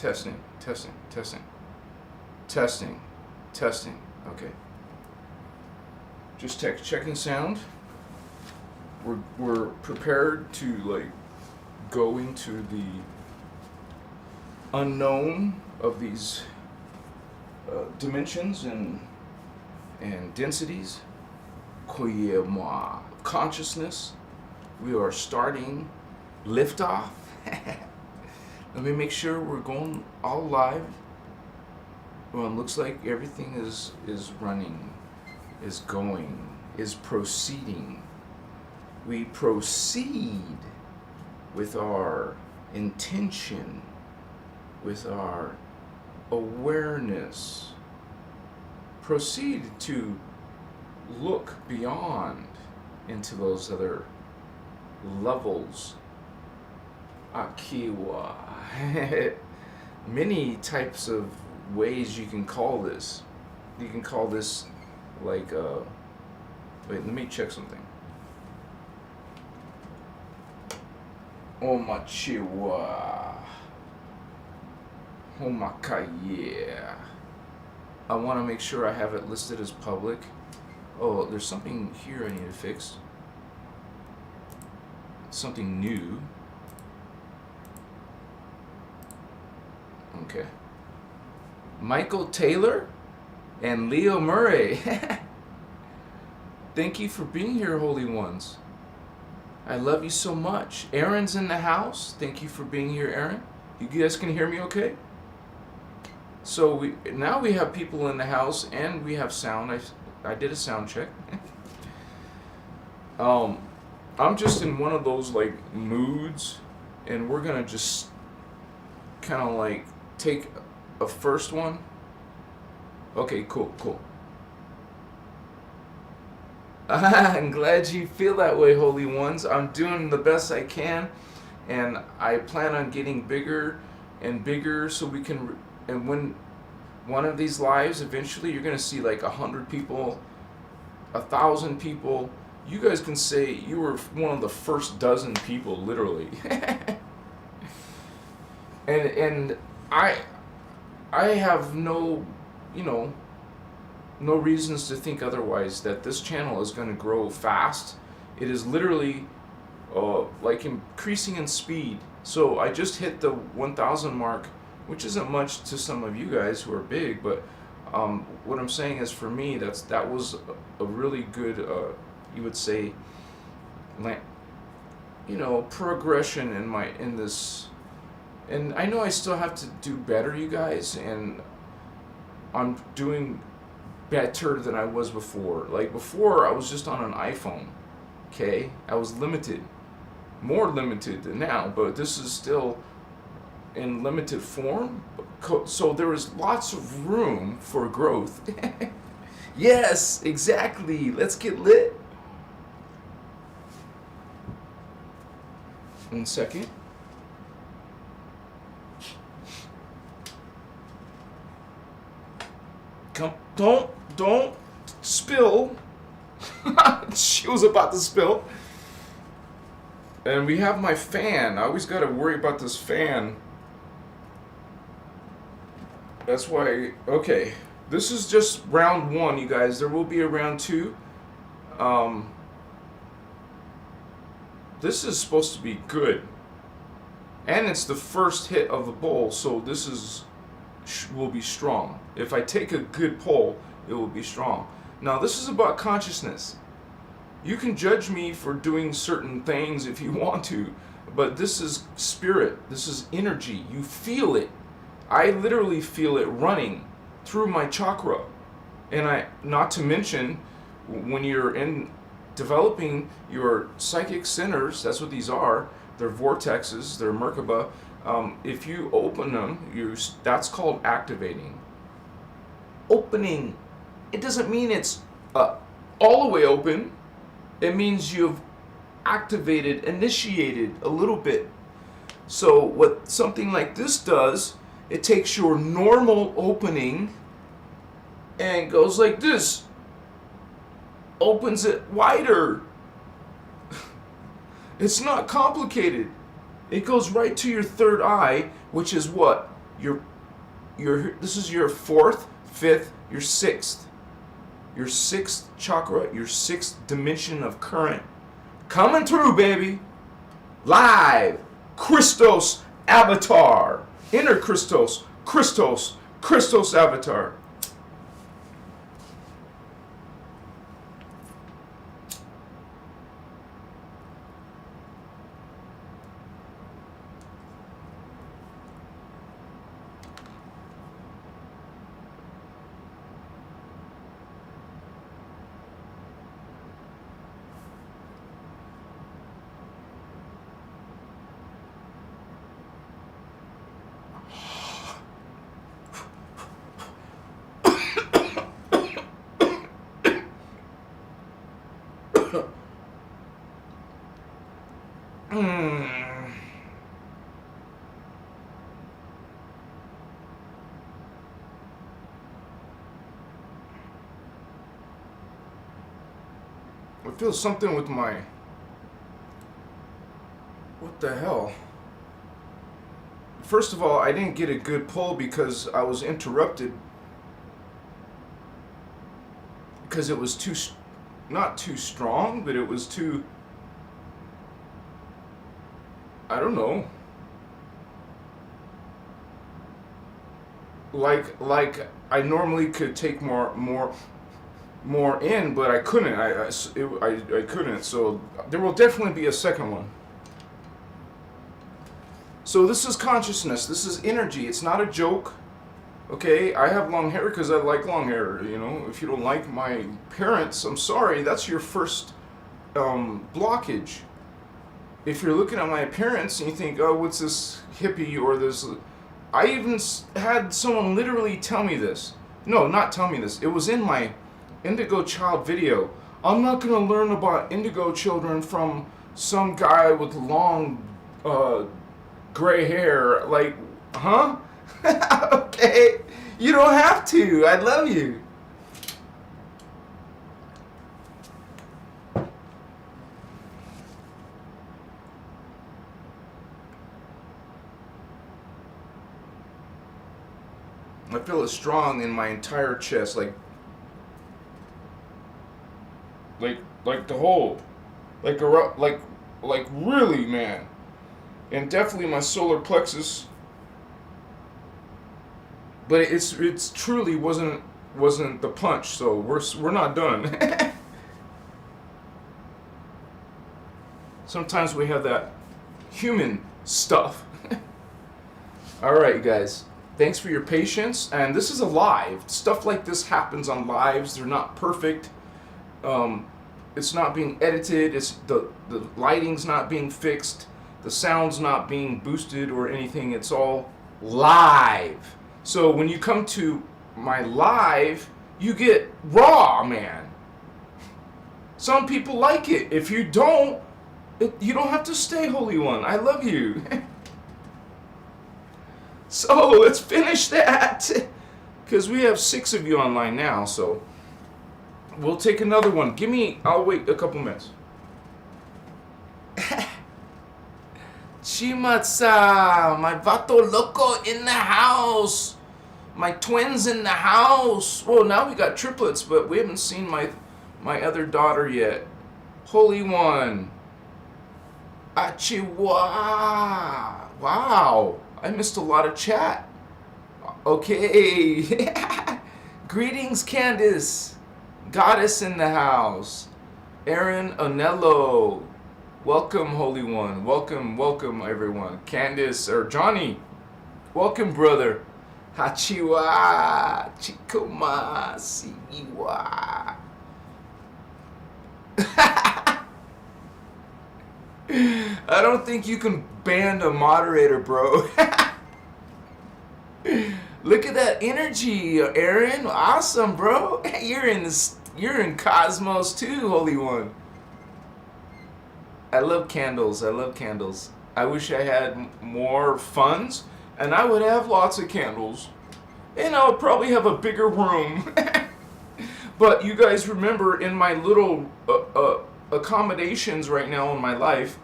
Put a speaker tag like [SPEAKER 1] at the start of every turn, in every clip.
[SPEAKER 1] Testing, testing, testing, testing, testing. Okay. Just checking sound. We're prepared to like go into the unknown of these dimensions and densities. Consciousness. We are starting liftoff. Let me make sure we're going all live. Well, it looks like everything is running, is going, is proceeding. We proceed with our intention, with our awareness. Proceed to look beyond into those other levels. Akiwa. Many types of ways you can call this. You can call this like wait, let me check something. Omachiwa. Omakaya. I want to make sure I have it listed as public. Oh, there's something here I need to fix. Something new. Okay. Michael Taylor and Leo Murray. Thank you for being here, Holy Ones. I love you so much. Aaron's in the house. Thank you for being here, Aaron. You guys can hear me okay? So now we have people in the house and we have sound. I did a sound check. I'm just in one of those like moods, and we're gonna just kind of like take a first one. Okay, cool. I'm glad you feel that way, Holy Ones. I'm doing the best I can, and I plan on getting bigger and bigger so we can, and when one of these lives, eventually you're going to see like 100 people, 1,000 people. You guys can say you were one of the first dozen people, literally. and I have no, no reasons to think otherwise that this channel is going to grow fast. It is literally like increasing in speed. So I just hit the 1,000 mark, which isn't much to some of you guys who are big, but what I'm saying is for me, that was a really good, you would say, progression in this. And I know I still have to do better, you guys, and I'm doing better than I was before. Like before, I was just on an iPhone, okay? I was limited, more limited than now, but this is still in limited form. So there is lots of room for growth. Yes, exactly. Let's get lit. 1 second. Come, don't spill. She was about to spill. And we have my fan. I always got to worry about this fan. That's why, okay. This is just round 1, you guys. There will be a round 2. This is supposed to be good. And it's the first hit of the bowl, so this will be strong. If I take a good pull, it will be strong. Now, this is about consciousness. You can judge me for doing certain things if you want to, but this is spirit. This is energy. You feel it. I literally feel it running through my chakra. And not to mention, when you're in developing your psychic centers, that's what these are. They're vortexes, they're Merkaba. If you open them, that's called activating. Opening. It doesn't mean it's all the way open. It means you've activated, initiated a little bit. So what something like this does, it takes your normal opening and goes like this. Opens it wider. It's not complicated. It goes right to your third eye, which is what? This is your fourth, fifth, your sixth. Your sixth chakra, your sixth dimension of current. Coming through, baby. Live. Christos avatar. Inner Christos. Christos. Christos avatar. I feel something with my... What the hell? First of all, I didn't get a good pull because I was interrupted. Because it was too... Not too strong, but it was too... I don't know. Like I normally could take more in, but I couldn't. I couldn't. So there will definitely be a second one. So this is consciousness. This is energy. It's not a joke. Okay, I have long hair because I like long hair. You know, if you don't like my parents, I'm sorry. That's your first blockage. If you're looking at my appearance and you think, oh, what's this hippie or this... I even had someone literally tell me this. No, not tell me this. It was in my Indigo child video. I'm not going to learn about Indigo children from some guy with long gray hair. Like, huh? Okay. You don't have to. I love you. I feel it strong in my entire chest, like the whole, like really, man, and definitely my solar plexus. But it's truly wasn't the punch, so we're not done. Sometimes we have that human stuff. All right, you guys. Thanks for your patience, and this is a live. Stuff like this happens on lives. They're not perfect. It's not being edited. It's the lighting's not being fixed. The sound's not being boosted or anything. It's all live. So when you come to my live, you get raw, man. Some people like it. If you don't, you don't have to stay, Holy One. I love you. So let's finish that, because we have 6 of you online now, so we'll take another one. I'll wait a couple minutes. Chimatsa, my vato loco in the house. My twins in the house. Well, now we got triplets, but we haven't seen my other daughter yet. Holy One. Achiwa. Wow. I missed a lot of chat. Okay. Greetings, Candace. Goddess in the house. Aaron Onello. Welcome, Holy One. Welcome, everyone. Candace, or Johnny. Welcome, brother. Hachiwa. Chikoma. Siwa. I don't think you can ban a moderator, bro. Look at that energy, Aaron. Awesome, bro. You're in Cosmos too, Holy One. I love candles. I wish I had more funds, and I would have lots of candles. And I would probably have a bigger room. But you guys remember, in my little accommodations right now in my life,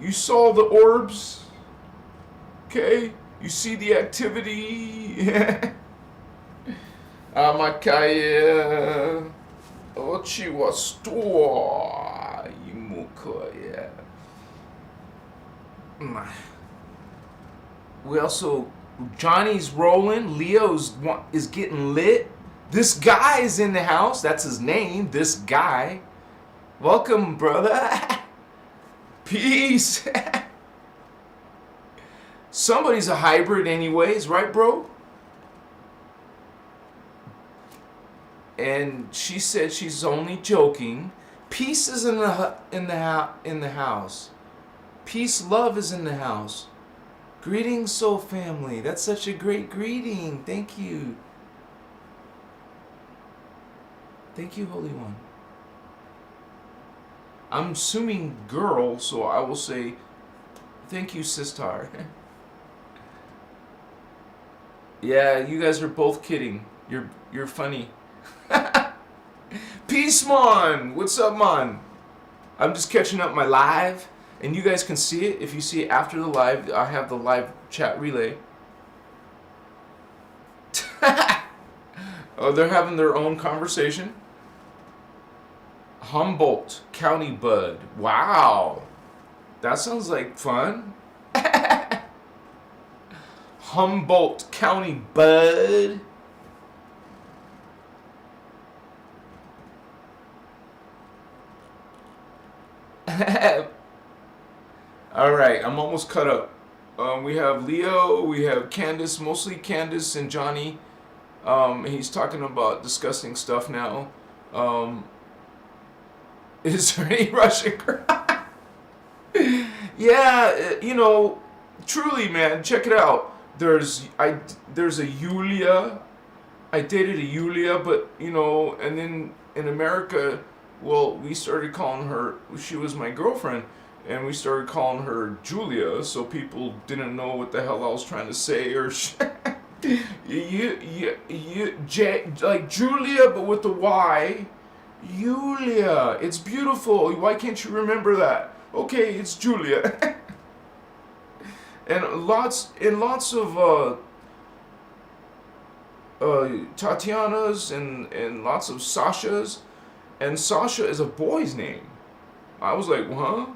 [SPEAKER 1] you saw the orbs, okay? You see the activity? Amakaya. Ochi wa store. Imukoya. We also, Johnny's rolling. Leo's is getting lit. This guy is in the house. That's his name. This guy. Welcome, brother. Peace. Somebody's a hybrid anyways, right, bro? And she said she's only joking. Peace is in the house. Peace, love is in the house. Greetings, soul family. That's such a great greeting. Thank you. Thank you, Holy One. I'm assuming girl, so I will say thank you, Sistar. Yeah, you guys are both kidding. You're funny. Peace, man. What's up, man? I'm just catching up my live, and you guys can see it. If you see it after the live, I have the live chat relay. Oh, they're having their own conversation. Humboldt County Bud. Wow. That sounds like fun. Humboldt County Bud. Alright, I'm almost caught up. We have Leo, we have Candace, mostly Candace and Johnny. He's talking about disgusting stuff now. Is there any Russian girl? Yeah, you know, truly, man, check it out. There's a Yulia. I dated a Yulia, but you know, and then in America, well, we started calling her. She was my girlfriend, and we started calling her Julia, so people didn't know what the hell I was trying to say, or like Julia, but with the Y. Yulia, it's beautiful. Why can't you remember that? Okay, it's Julia. And lots of Tatianas and lots of Sashas, and Sasha is a boy's name. I was like, huh?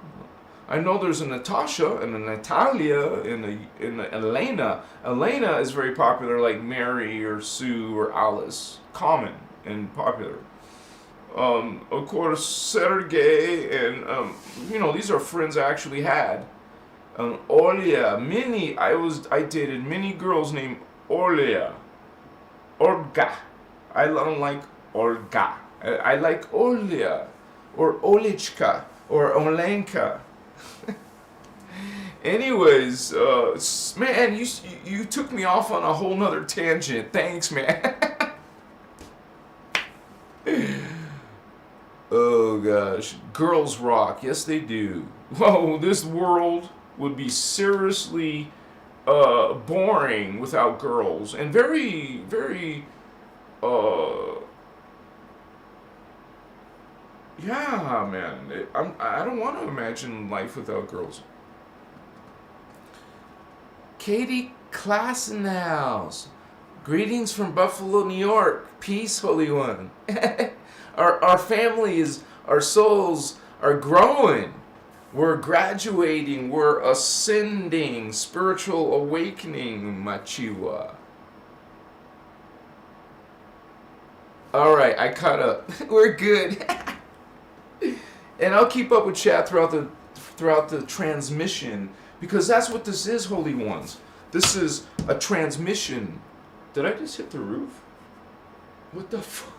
[SPEAKER 1] I know there's a Natasha and a Natalia and a Elena. Elena is very popular, like Mary or Sue or Alice. Common and popular. Of course, Sergey and you know, these are friends I actually had. Olia, I dated many girls named Olia, Olga. I don't like Olga. I like Olia, or Olichka, or Olenka. Anyways, man, you took me off on a whole nother tangent. Thanks, man. Oh gosh, girls rock. Yes, they do. Whoa, this world would be seriously boring without girls, and very, very, yeah, man. I don't want to imagine life without girls. Katie Class in the house. Greetings from Buffalo, New York. Peace, Holy One. Our family is, our souls are growing. We're graduating. We're ascending. Spiritual awakening, Machiwa. Alright, I caught up. We're good. And I'll keep up with chat throughout the transmission, because that's what this is, Holy Ones. This is a transmission. Did I just hit the roof? What the fuck?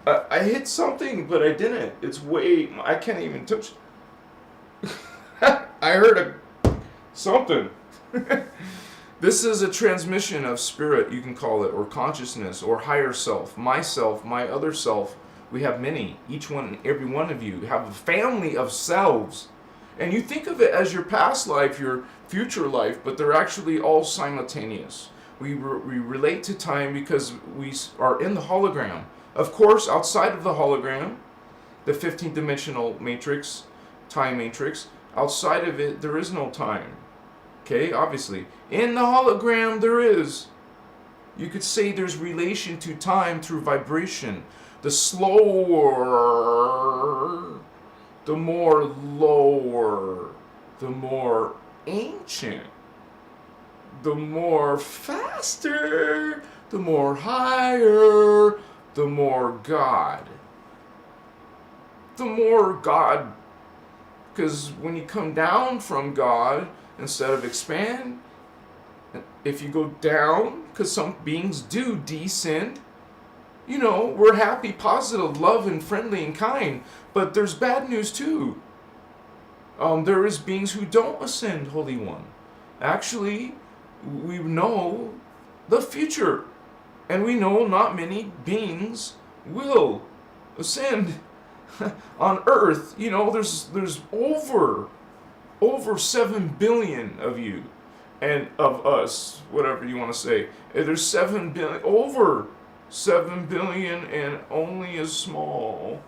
[SPEAKER 1] I hit something, but I didn't. It's way... I can't even touch... I heard something. This is a transmission of spirit, you can call it, or consciousness, or higher self, myself, my other self. We have many. Each one, every one of you have a family of selves. And you think of it as your past life, your future life, but they're actually all simultaneous. We relate to time because we are in the hologram. Of course, outside of the hologram, the 15th dimensional matrix, time matrix, outside of it, there is no time. Okay, obviously. In the hologram, there is. You could say there's relation to time through vibration. The slower, the more lower, the more ancient, the more faster, the more higher, the more God. The more God, because when you come down from God, instead of expand, if you go down, because some beings do descend, you know, we're happy, positive, love, and friendly and kind, but there's bad news too. There is beings who don't ascend, Holy One. Actually, we know the future, and we know not many beings will ascend on Earth. You know, there's over 7 billion of you, and of us, whatever you want to say. There's 7 billion, over 7 billion, and only a small.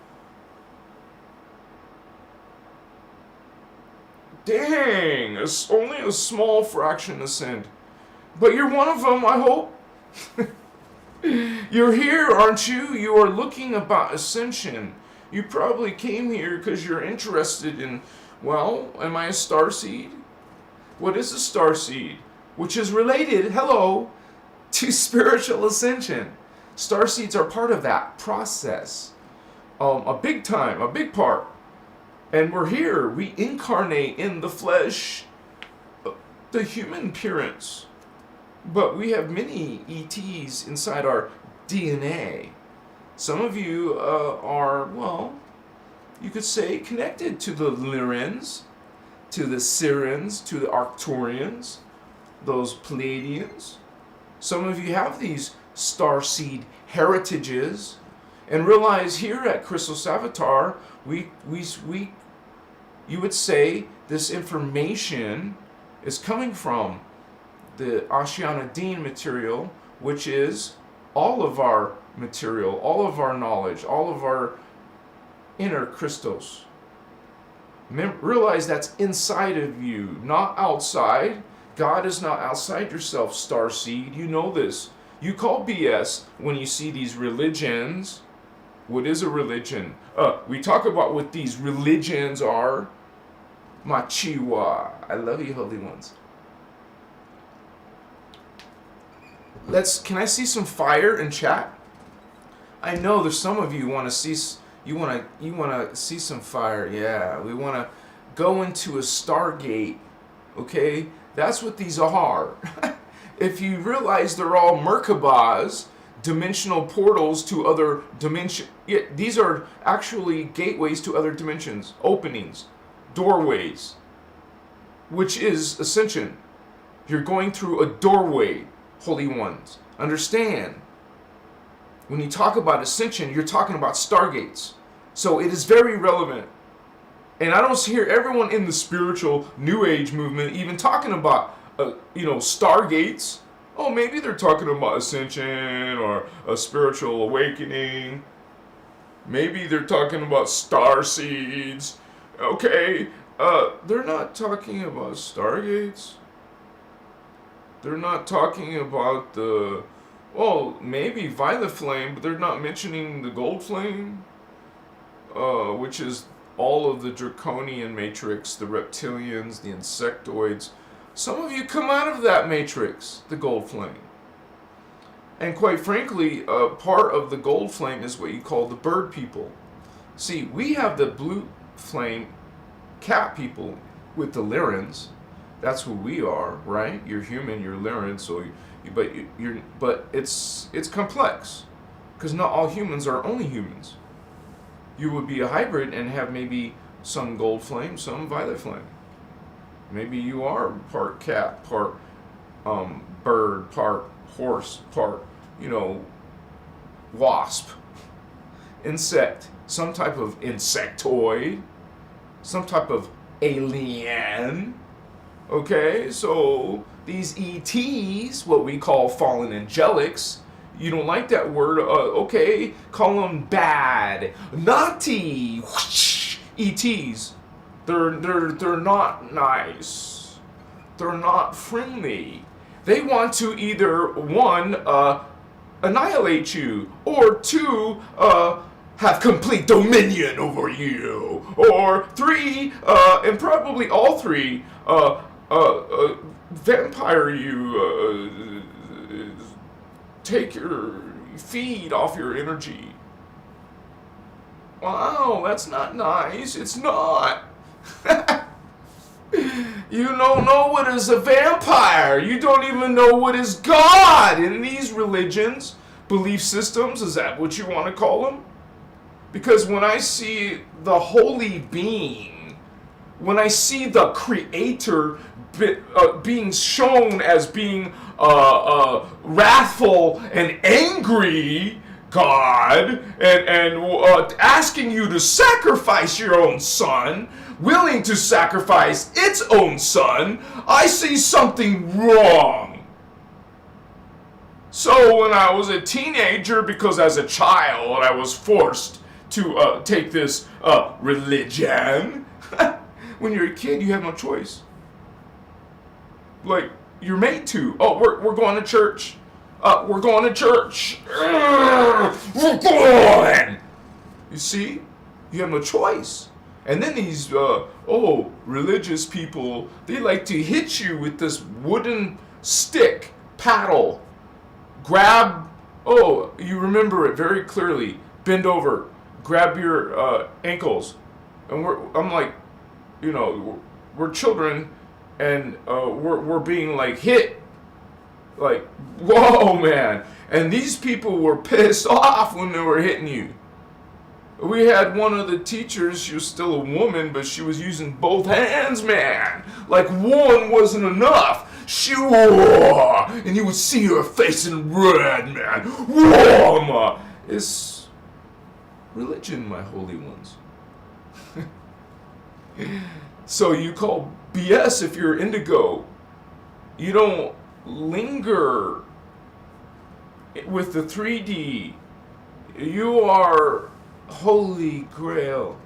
[SPEAKER 1] Dang, it's only a small fraction ascend. But you're one of them, I hope. You're here, aren't you? You are looking about ascension. You probably came here because you're interested in, well, am I a starseed? What is a starseed? Which is related, hello, to spiritual ascension. Starseeds are part of that process. A big part. And we're here. We incarnate in the flesh, the human appearance. But we have many ETs inside our DNA. Some of you are, well, you could say connected to the Lyrans, to the Sirens, to the Arcturians, those Pleiadians. Some of you have these starseed heritages, and realize here at Christos Avatar, you would say this information is coming from the Ashiana Dean material, which is all of our material, all of our knowledge, all of our inner Christos. Realize that's inside of you, not outside. God is not outside yourself, starseed. You know this. You call BS when you see these religions. What is a religion? We talk about what these religions are. Machiwa. I love you, holy ones. Can I see some fire in chat? I know there's some of you want to see some fire. Yeah, we want to go into a Stargate. Okay, that's what these are. If you realize they're all Merkabahs, dimensional portals to other dimensions. Yeah, these are actually gateways to other dimensions, openings, doorways, which is ascension. You're going through a doorway, holy ones. Understand, when you talk about ascension, you're talking about stargates. So it is very relevant. And I don't hear everyone in the spiritual New Age movement even talking about, stargates. Oh, maybe they're talking about ascension or a spiritual awakening. Maybe they're talking about starseeds. Okay, they're not talking about stargates. They're not talking about maybe violet flame, but they're not mentioning the gold flame, which is all of the draconian matrix, the reptilians, the insectoids. Some of you come out of that matrix, the gold flame. And quite frankly, part of the gold flame is what you call the bird people. See, we have the blue flame cat people with the Lyrans. That's who we are, right? You're human, you're Lyran, so but it's complex, because not all humans are only humans. You would be a hybrid and have maybe some gold flame, some violet flame. Maybe you are part cat, part bird, part horse, part, wasp, insect, some type of insectoid, some type of alien. Okay, so these ETs, what we call fallen angelics, you don't like that word, okay, call them bad, naughty, whoosh, ETs. They're not nice. They're not friendly. They want to either, one, annihilate you, or two, have complete dominion over you, or three, and probably all three, vampire you, take your feed off your energy. Wow, that's not nice. It's not. You don't know what is a vampire. You don't even know what is God in these religions, belief systems. Is that what you want to call them? Because when I see the holy being, when I see the creator being shown as being wrathful and angry God, and asking you to sacrifice your own son, willing to sacrifice its own son, I see something wrong. So when I was a teenager, because as a child I was forced to take this religion, when you're a kid you have no choice. Like, you're made to. Oh, we're going to church. We're going to church. We're going. You see? You have no choice. And then these, religious people, they like to hit you with this wooden stick, paddle. Grab, you remember it very clearly. Bend over. Grab your ankles. And I'm like, we're children, and we're being like hit. Like, whoa, man. And these people were pissed off when they were hitting you. We had one of the teachers, she was still a woman, but she was using both hands, man. Like one wasn't enough. And you would see her face in red, man. Whoa, it's religion, my holy ones. So you call BS if you're indigo. You don't linger with the 3D. You are Holy Grail.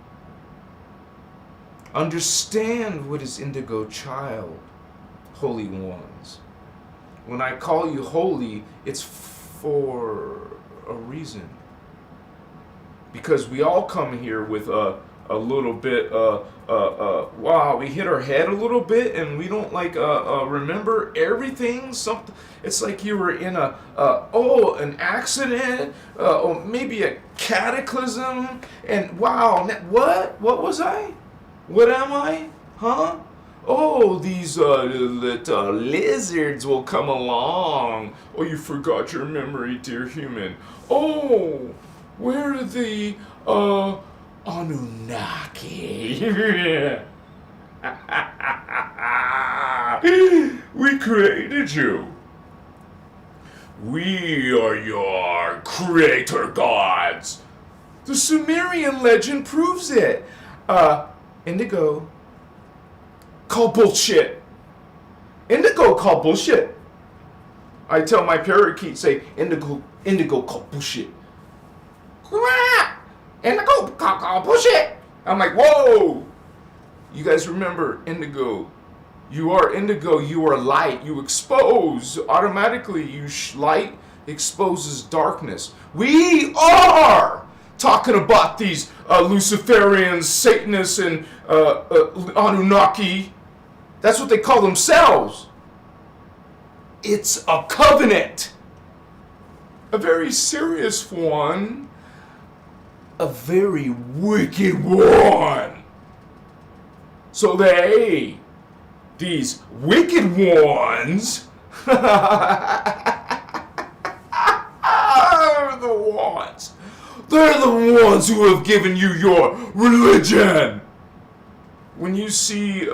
[SPEAKER 1] Understand what is indigo child, holy ones. When I call you holy, it's for a reason. Because we all come here with a little bit, wow, we hit our head a little bit and we don't remember everything. Something, it's like you were in an accident, or maybe a cataclysm, and wow, what was I? What am I? Huh? Oh, these little lizards will come along. Oh, you forgot your memory, dear human. Oh, where are the Anunnaki? We created you. We are your creator gods. The Sumerian legend proves it. Indigo, call bullshit. Indigo, call bullshit. I tell my parakeet, say, Indigo, call bullshit. Indigo, call bullshit. I'm like, whoa. You guys remember Indigo. You are indigo, you are light, you expose. Automatically, light exposes darkness. We are talking about these Luciferians, Satanists, and Anunnaki. That's what they call themselves. It's a covenant. A very serious one. A very wicked one. So these wicked ones are the ones. They're the ones who have given you your religion. When you see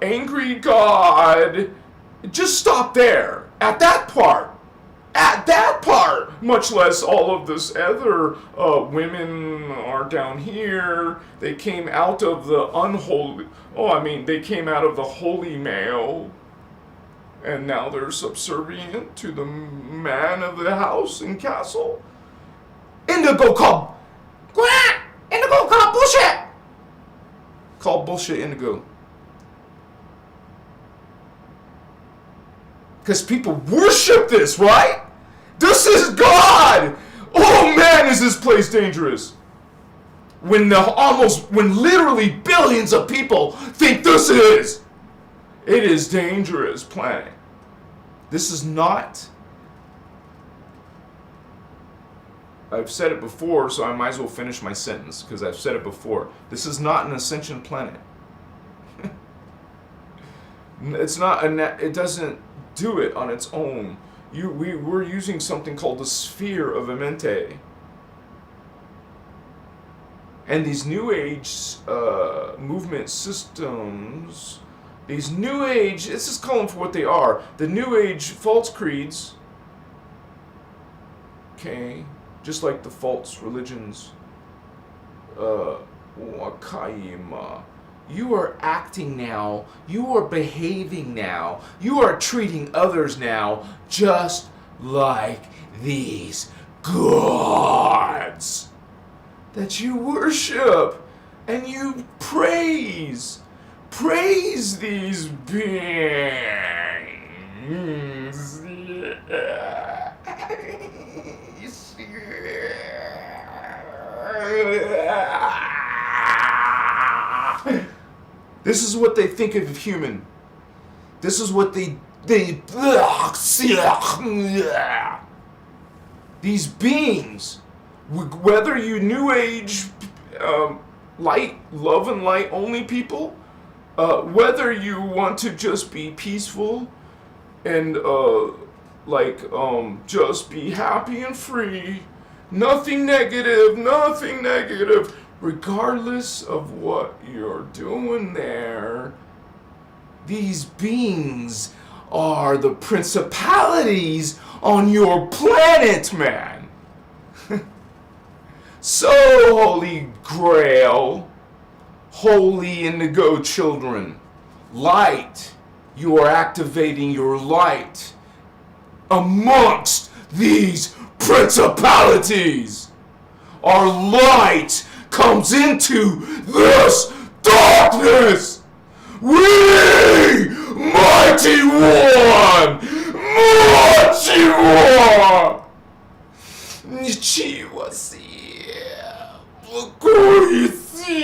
[SPEAKER 1] angry God, just stop there. At that part. Much less all of this other women are down here. They came out of the unholy. They came out of the holy male. And now they're subservient to the man of the house and castle. Indigo, call bullshit. Call bullshit, Indigo. Because people worship this, right? This is God! Oh man, is this place dangerous? When literally billions of people think this is. It is dangerous planet. This is not. I've said it before, so I might as well finish my sentence because I've said it before. This is not an Ascension planet. It's not. It doesn't do it on its own. We're using something called the sphere of Amente. And these New Age movement systems, these New Age, let's just call them for what they are. The New Age false creeds, okay, just like the false religions, Wakaima. You are acting now, you are behaving now, you are treating others now just like these gods that you worship and you praise. Praise these beings. This is what they think of human. This is what these beings, whether you New Age, light, love and light only people, whether you want to just be peaceful and just be happy and free, nothing negative, regardless of what you're doing there, these beings are the principalities on your planet, man. So, Holy Grail, holy Indigo children, light, you are activating your light amongst these principalities. Our light comes into this darkness. We, mighty one, Nichiwasi, Bukuisi,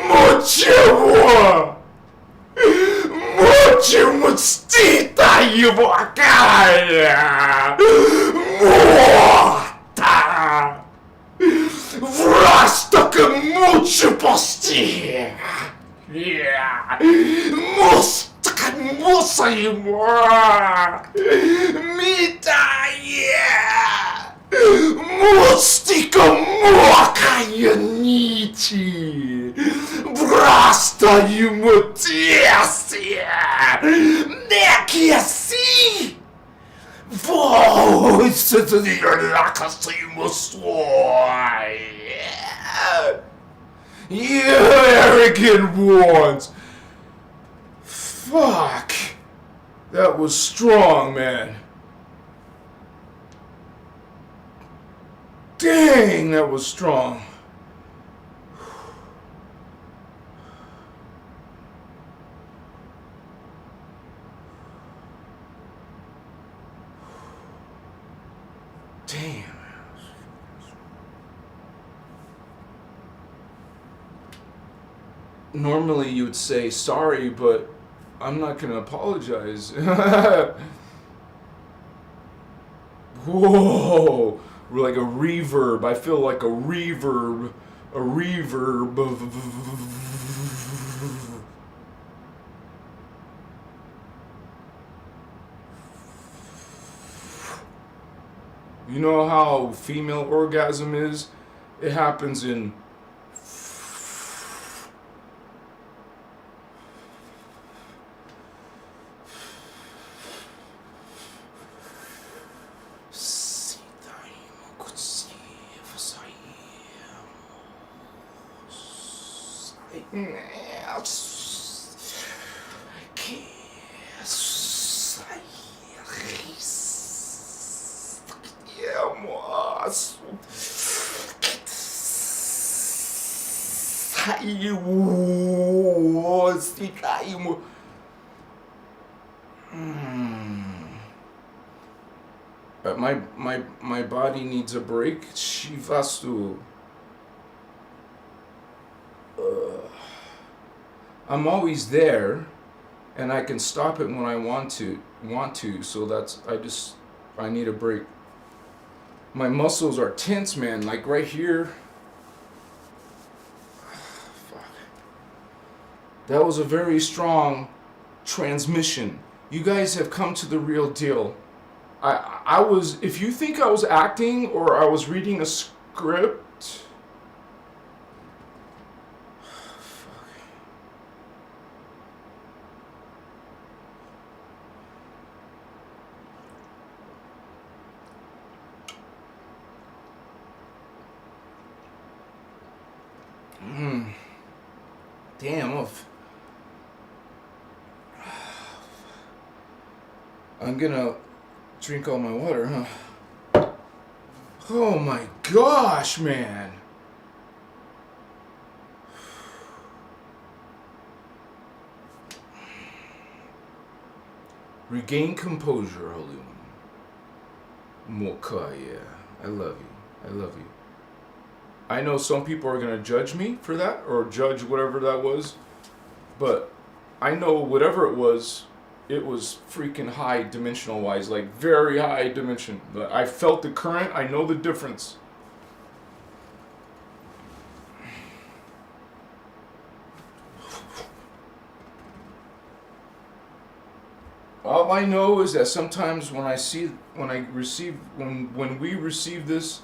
[SPEAKER 1] Mochiwa, Mochimustita Yuvakaya, Mota, Vrastaka Muchiposti. Yeah, Mustaka Musayimwa, Mita, yeah, Mustika Muakayanichi, Brasta Yumutiasia, Nekiasi, Voice to the Lakasimuswai. You arrogant ones! Fuck! That was strong, man. Dang, that was strong. Damn. Normally you would say sorry, but I'm not gonna apologize. Whoa, like a reverb. I feel like a reverb. A reverb. You know how female orgasm is? It happens in my body needs a break. Shivastu. I'm always there, and I can stop it when I want to. So that's I need a break. My muscles are tense, man. Like right here. Fuck. That was a very strong transmission. You guys have come to the real deal. I was, if you think I was acting or I was reading a script, damn, I'm gonna drink all my water, huh? Oh my gosh, man. Regain composure, Holy One. Mocha, yeah. I love you. I love you. I know some people are going to judge me for that, or judge whatever that was, but I know whatever it was freaking high dimensional wise, like very high dimension. I felt the current, I know the difference. All I know is that sometimes when we receive this,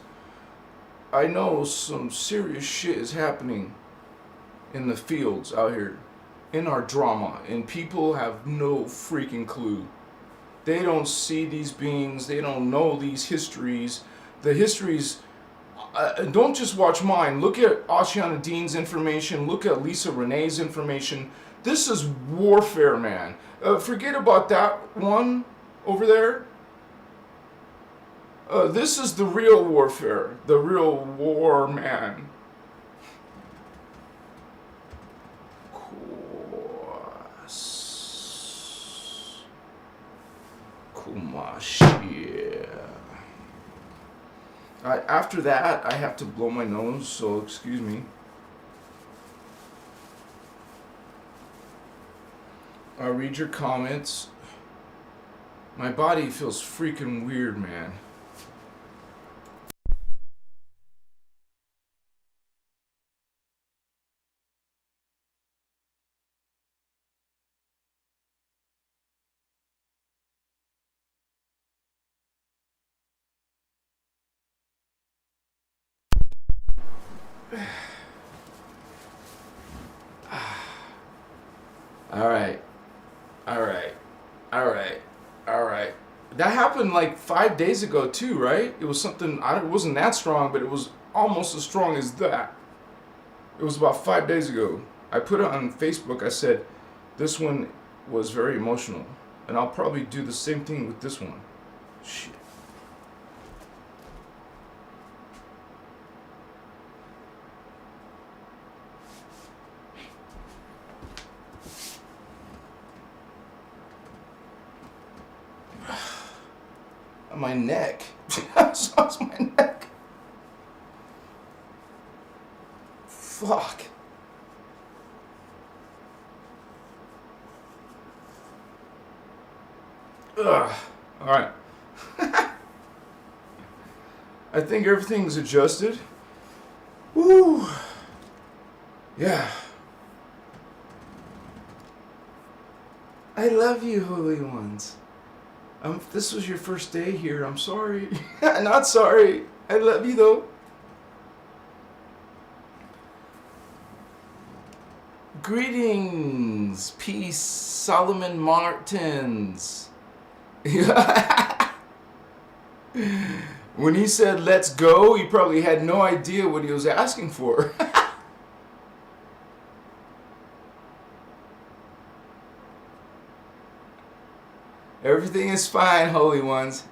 [SPEAKER 1] I know some serious shit is happening in the fields out here, in our drama, and people have no freaking clue. They don't see these beings, they don't know these histories. The histories, don't just watch mine, look at Ashiana Dean's information, look at Lisa Renee's information. This is warfare, man. Forget about that one over there. This is the real warfare, the real war, man. Kumashia. After that, I have to blow my nose, so excuse me. I'll read your comments. My body feels freaking weird, man. All right. That happened like 5 days ago too, right? It was something, it wasn't that strong, but it was almost as strong as that. It was about 5 days ago. I put it on Facebook. I said, this one was very emotional. And I'll probably do the same thing with this one. Shit. My neck. That's my neck. Fuck. Ugh. Alright. I think everything's adjusted. Woo. Yeah. I love you, Holy Ones. If this was your first day here, I'm sorry. Not sorry. I love you though. Greetings. Peace, Solomon Martins. When he said let's go, he probably had no idea what he was asking for. Everything is fine, Holy Ones.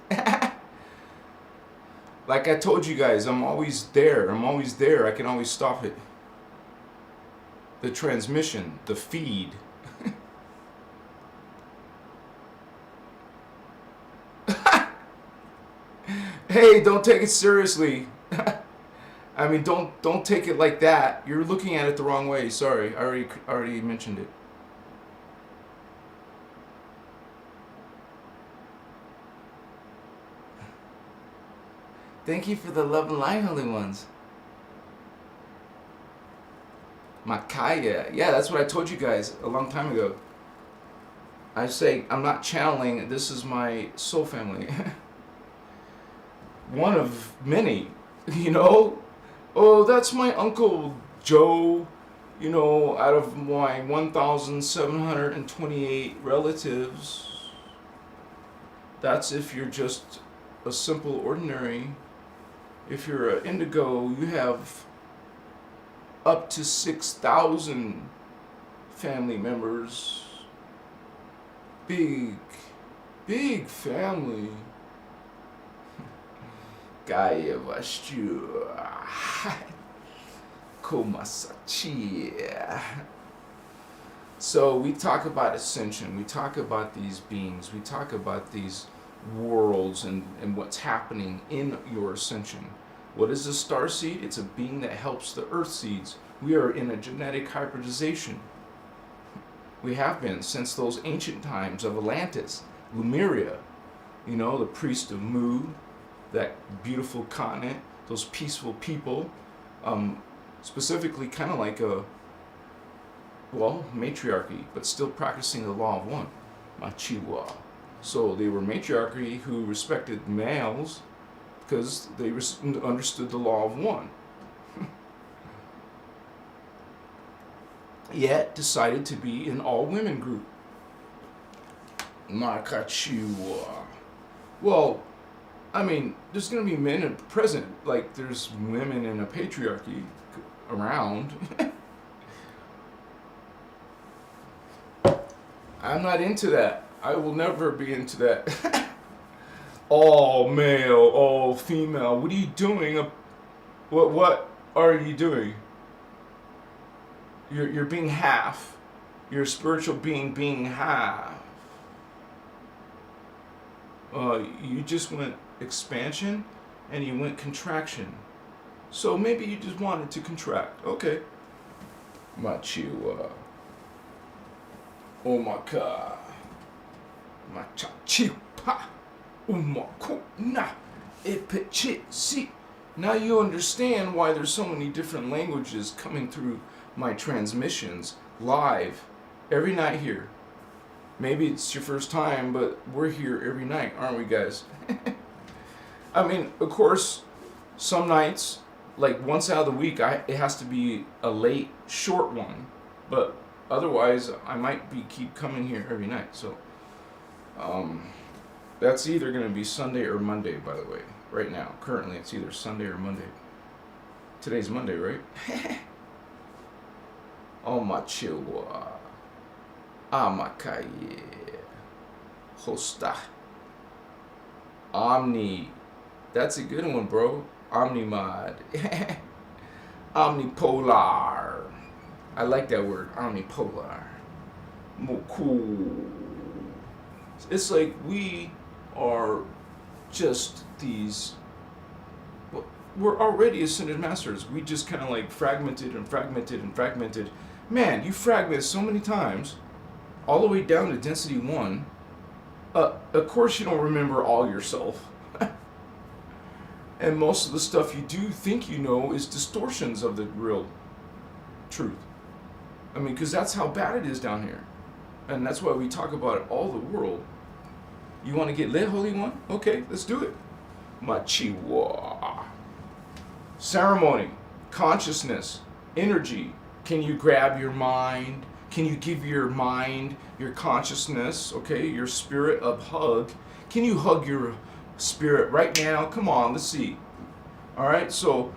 [SPEAKER 1] Like I told you guys, I'm always there. I'm always there. I can always stop it. The transmission, the feed. Hey, don't take it seriously. I mean, don't take it like that. You're looking at it the wrong way. Sorry, I already mentioned it. Thank you for the love and light, holy ones. Makaya. Yeah, that's what I told you guys a long time ago. I say, I'm not channeling, this is my soul family. One of many, you know? Oh, that's my Uncle Joe, you know, out of my 1,728 relatives. That's if you're just a simple ordinary. If you're an indigo, you have up to 6,000 family members. Big family. Gaia Vashu. Komasachi. So we talk about ascension, we talk about these beings, we talk about these worlds and what's happening in your ascension. What is a starseed? It's a being that helps the earth seeds. We are in a genetic hybridization. We have been since those ancient times of Atlantis, Lemuria, you know, the priest of Mu, that beautiful continent, those peaceful people, specifically kind of like a, well, matriarchy, but still practicing the law of one, Machiwa. So they were matriarchy who respected males because they understood the law of one. Yet decided to be an all-women group. Makachiwa. Well, I mean, there's going to be men present, like there's women in a patriarchy around. I'm not into that. I will never be into that. All male, all female. What are you doing? What are you doing? You're being half. You're a spiritual being half. You just went expansion and you went contraction. So maybe you just wanted to contract. Okay. Machiwa. Omaka. Machachipa. Umakuna. Epichitsi. Now you understand why there's so many different languages coming through my transmissions live every night here. Maybe it's your first time, but we're here every night, aren't we, guys? I mean, of course, some nights, like once out of the week, it has to be a late, short one. But otherwise, I might keep coming here every night. So that's either going to be Sunday or Monday, by the way. Right now, currently, it's either Sunday or Monday. Today's Monday, right? Oh, my chiwa. Amakaye. Hosta. Omni. That's a good one, bro. Omnimod. Omnipolar. I like that word. Omnipolar. Moku. It's like we are just these. We're already ascended masters. We just kind of like fragmented and fragmented and fragmented. Man, you fragment so many times, all the way down to density 1. Of course you don't remember all yourself. And most of the stuff you do think you know is distortions of the real truth. I mean, because that's how bad it is down here. And that's why we talk about it all the world. You want to get lit, Holy One? Okay, let's do it. Machiwa. Ceremony, consciousness, energy. Can you grab your mind? Can you give your mind, your consciousness, okay, your spirit a hug? Can you hug your spirit right now? Come on, let's see. All right, so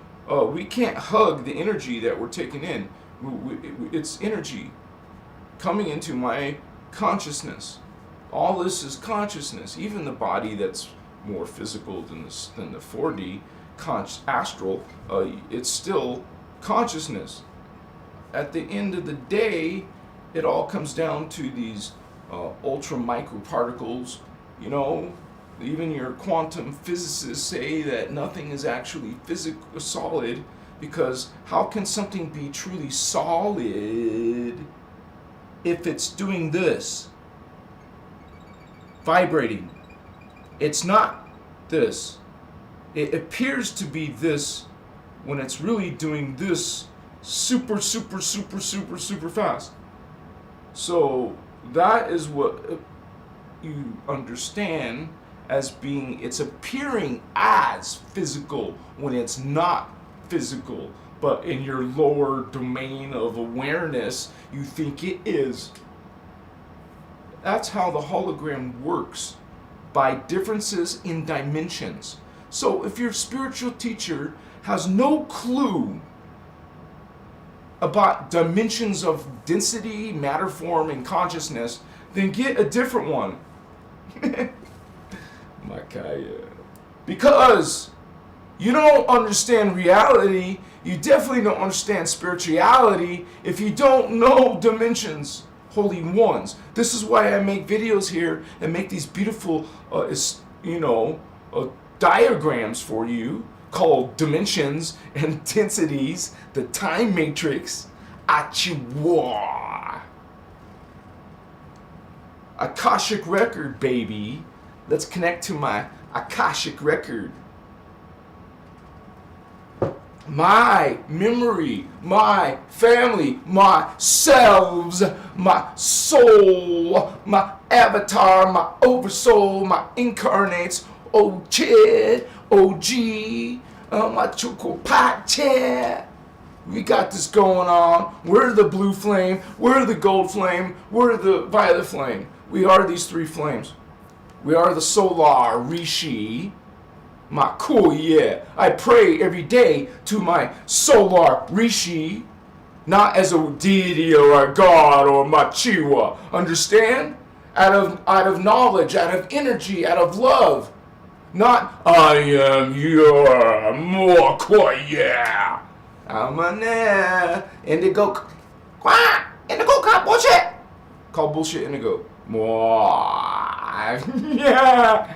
[SPEAKER 1] we can't hug the energy that we're taking in. It's energy coming into my consciousness. All this is consciousness. Even the body that's more physical than the 4D astral, it's still consciousness. At the end of the day, it all comes down to these ultra micro particles, you know, Even your quantum physicists say that nothing is actually physical solid, because how can something be truly solid if it's doing this? Vibrating. It's not this. It appears to be this when it's really doing this super, super, super, super, super fast. So that is what you understand as being, it's appearing as physical when it's not physical, but in your lower domain of awareness, you think it is. That's how the hologram works, by differences in dimensions. So if your spiritual teacher has no clue about dimensions of density, matter, form, and consciousness, then get a different one. Makaya. Because you don't understand reality, you definitely don't understand spirituality if you don't know dimensions, holy ones. This is why I make videos here and make these beautiful, diagrams for you called dimensions and densities, the time matrix, Achiwa. Akashic record, baby. Let's connect to my Akashic record. My memory, my family, my selves, my soul, my avatar, my oversoul, my incarnates, OG, my chocopache. We got this going on. We're the blue flame, we're the gold flame, we're the violet flame. We are these three flames. We are the solar rishi. My cool, yeah. I pray every day to my solar rishi, not as a deity or a god or machiwa. Understand? Out of knowledge, out of energy, out of love. Not I am your more cool, yeah. I'm a Indigo. Quack! Indigo call bullshit. Call bullshit, Indigo. Yeah.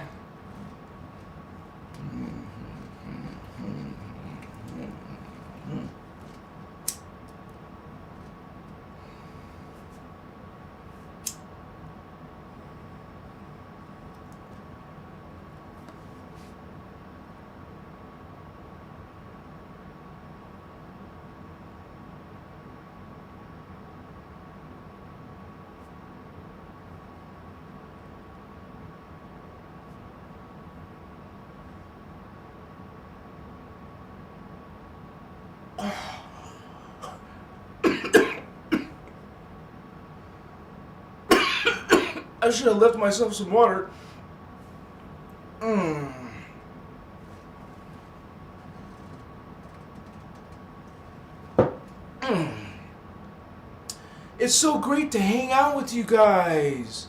[SPEAKER 1] I should have left myself some water. It's so great to hang out with you guys.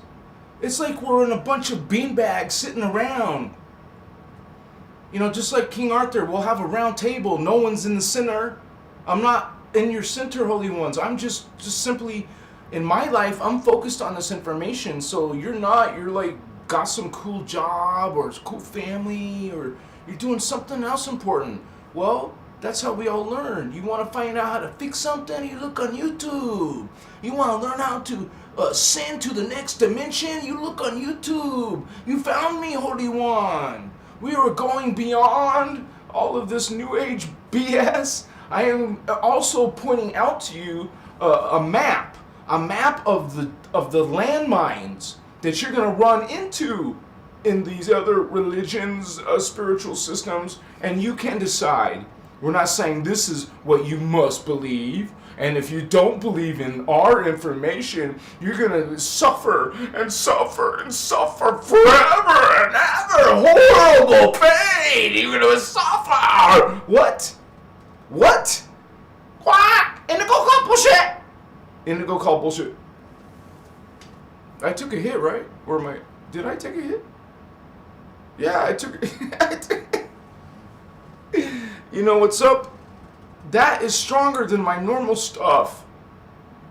[SPEAKER 1] It's like we're in a bunch of beanbags sitting around. You know, just like King Arthur, we'll have a round table. No one's in the center. I'm not in your center, holy ones. I'm just simply, in my life, I'm focused on this information. So you're not. You're like, got some cool job or cool family, or you're doing something else important. Well, that's how we all learn. You want to find out how to fix something? You look on YouTube. You want to learn how to ascend to the next dimension? You look on YouTube. You found me, holy one. We are going beyond all of this new age BS. I am also pointing out to you a map of the landmines that you're going to run into in these other religions, spiritual systems, and you can decide. We're not saying this is what you must believe, and if you don't believe in our information, you're going to suffer and suffer and suffer forever and ever. Horrible pain. You're going to suffer. What? Quack! Indigo call bullshit. Indigo call bullshit. I took a hit, right? Did I take a hit? Yeah, I took You know what's up? That is stronger than my normal stuff.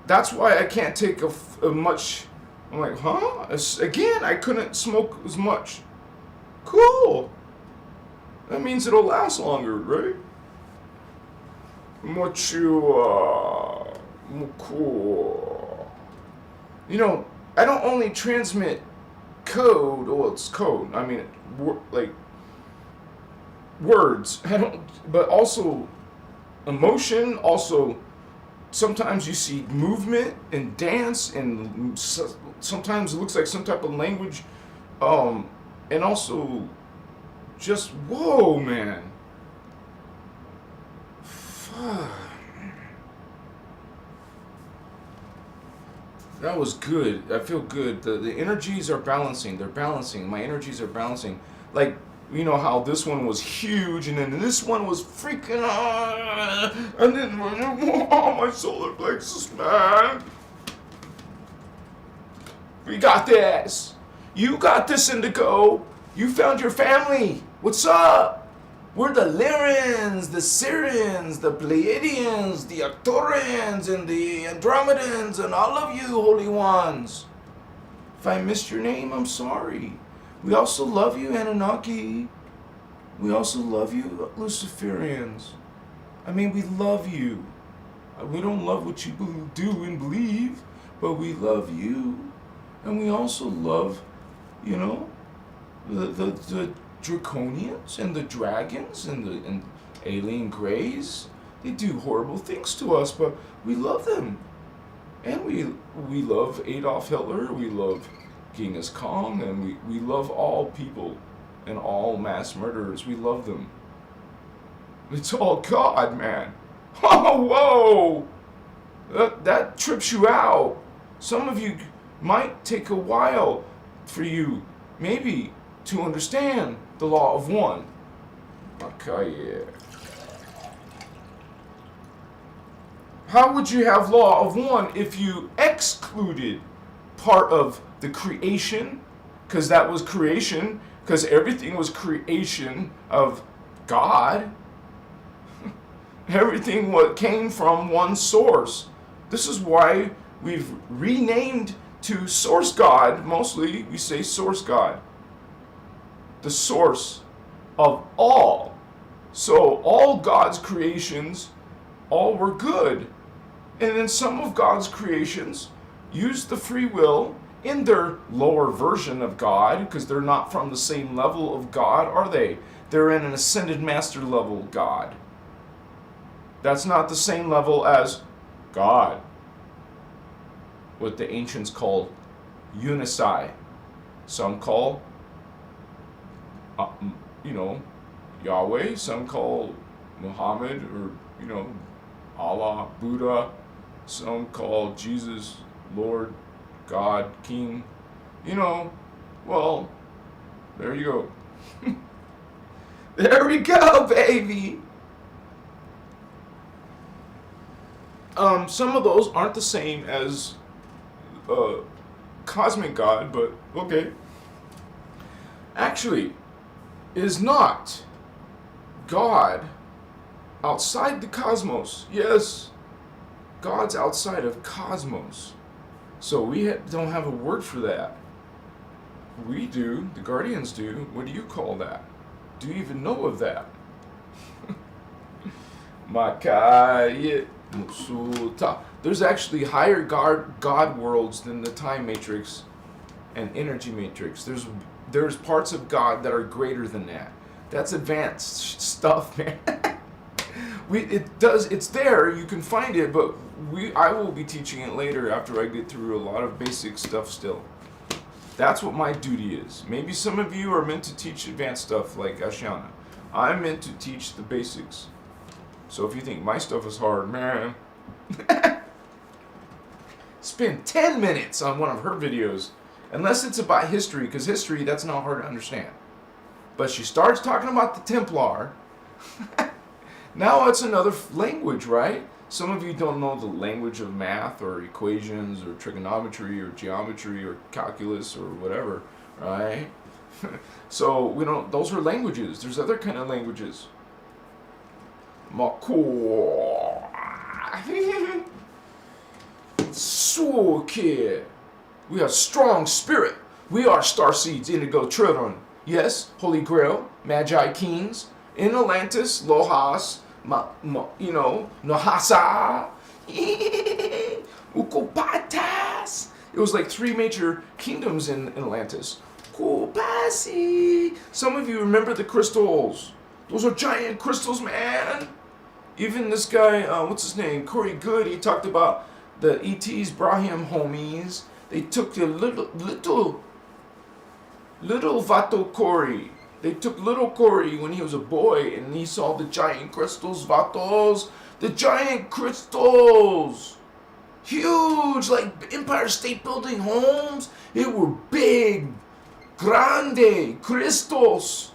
[SPEAKER 1] That's why I can't take a much. I'm like, huh? Again, I couldn't smoke as much. Cool. That means it'll last longer, right? Cool. You know, I don't only transmit code. Well, it's code. I mean, like words. I don't, but also emotion. Also, sometimes you see movement and dance, and sometimes it looks like some type of language. And also, just whoa, man. Fuck. That was good. I feel good. The energies are balancing. They're balancing. My energies are balancing. Like, you know how this one was huge, and then this one was freaking and then oh, my solar plexus, man. We got this. You got this, Indigo. You found your family. What's up? We're the Lyrans, the Syrians, the Pleiadians, the Arcturians, and the Andromedans, and all of you holy ones. If I missed your name, I'm sorry. We also love you, Anunnaki. We also love you, Luciferians. I mean, we love you. We don't love what you do and believe, but we love you. And we also love, you know, the Draconians and the dragons and alien greys. They do horrible things to us, but we love them. And we love Adolf Hitler, we love Genghis Khan, and we love all people and all mass murderers. We love them. It's all God, man. Oh, whoa! That trips you out. Some of you might take a while for you, maybe, to understand the law of one. Okay, yeah. How would you have law of one if you excluded part of the creation? Because that was creation, because everything was creation of God. Everything what came from one source. This is why we've renamed to Source God. Mostly we say Source God. The source of all. So all God's creations, all were good. And then some of God's creations used the free will in their lower version of God, because they're not from the same level of God, are they? They're in an ascended master level God. That's not the same level as God. What the ancients called Unisai. Some call Yahweh, some call Muhammad, or, Allah, Buddha, some call Jesus, Lord, God, King. Well, there you go. There we go, baby. Some of those aren't the same as cosmic God, but okay. Actually, is not God outside the cosmos. Yes, God's outside of cosmos. So we don't have a word for that. We do, the Guardians do. What do you call that? Do you even know of that? Makaya Musuta. There's actually higher God worlds than the time matrix and energy matrix. There's parts of God that are greater than that. That's advanced stuff, man. It's there, you can find it, but I will be teaching it later after I get through a lot of basic stuff still. That's what my duty is. Maybe some of you are meant to teach advanced stuff like Ashiana. I'm meant to teach the basics. So if you think my stuff is hard, man, spend 10 minutes on one of her videos. Unless it's about history, because history, that's not hard to understand. But she starts talking about the Templar. Now it's another language, right? Some of you don't know the language of math or equations or trigonometry or geometry or calculus or whatever, right? So those are languages. There's other kind of languages. So kid. We have strong spirit. We are starseeds, indigo children. Yes, Holy Grail, Magi Kings, in Atlantis, Lohas, Nahasa, Ukopatas. It was like 3 major kingdoms in Atlantis. Kupasi. Some of you remember the crystals. Those are giant crystals, man. Even this guy, what's his name? Corey Good, he talked about the ET's Brahim homies. They took the little Vato Corey. They took little Corey when he was a boy, and he saw the giant crystals, Vatos. The giant crystals. Huge, like Empire State Building homes. They were big, grande, Christos.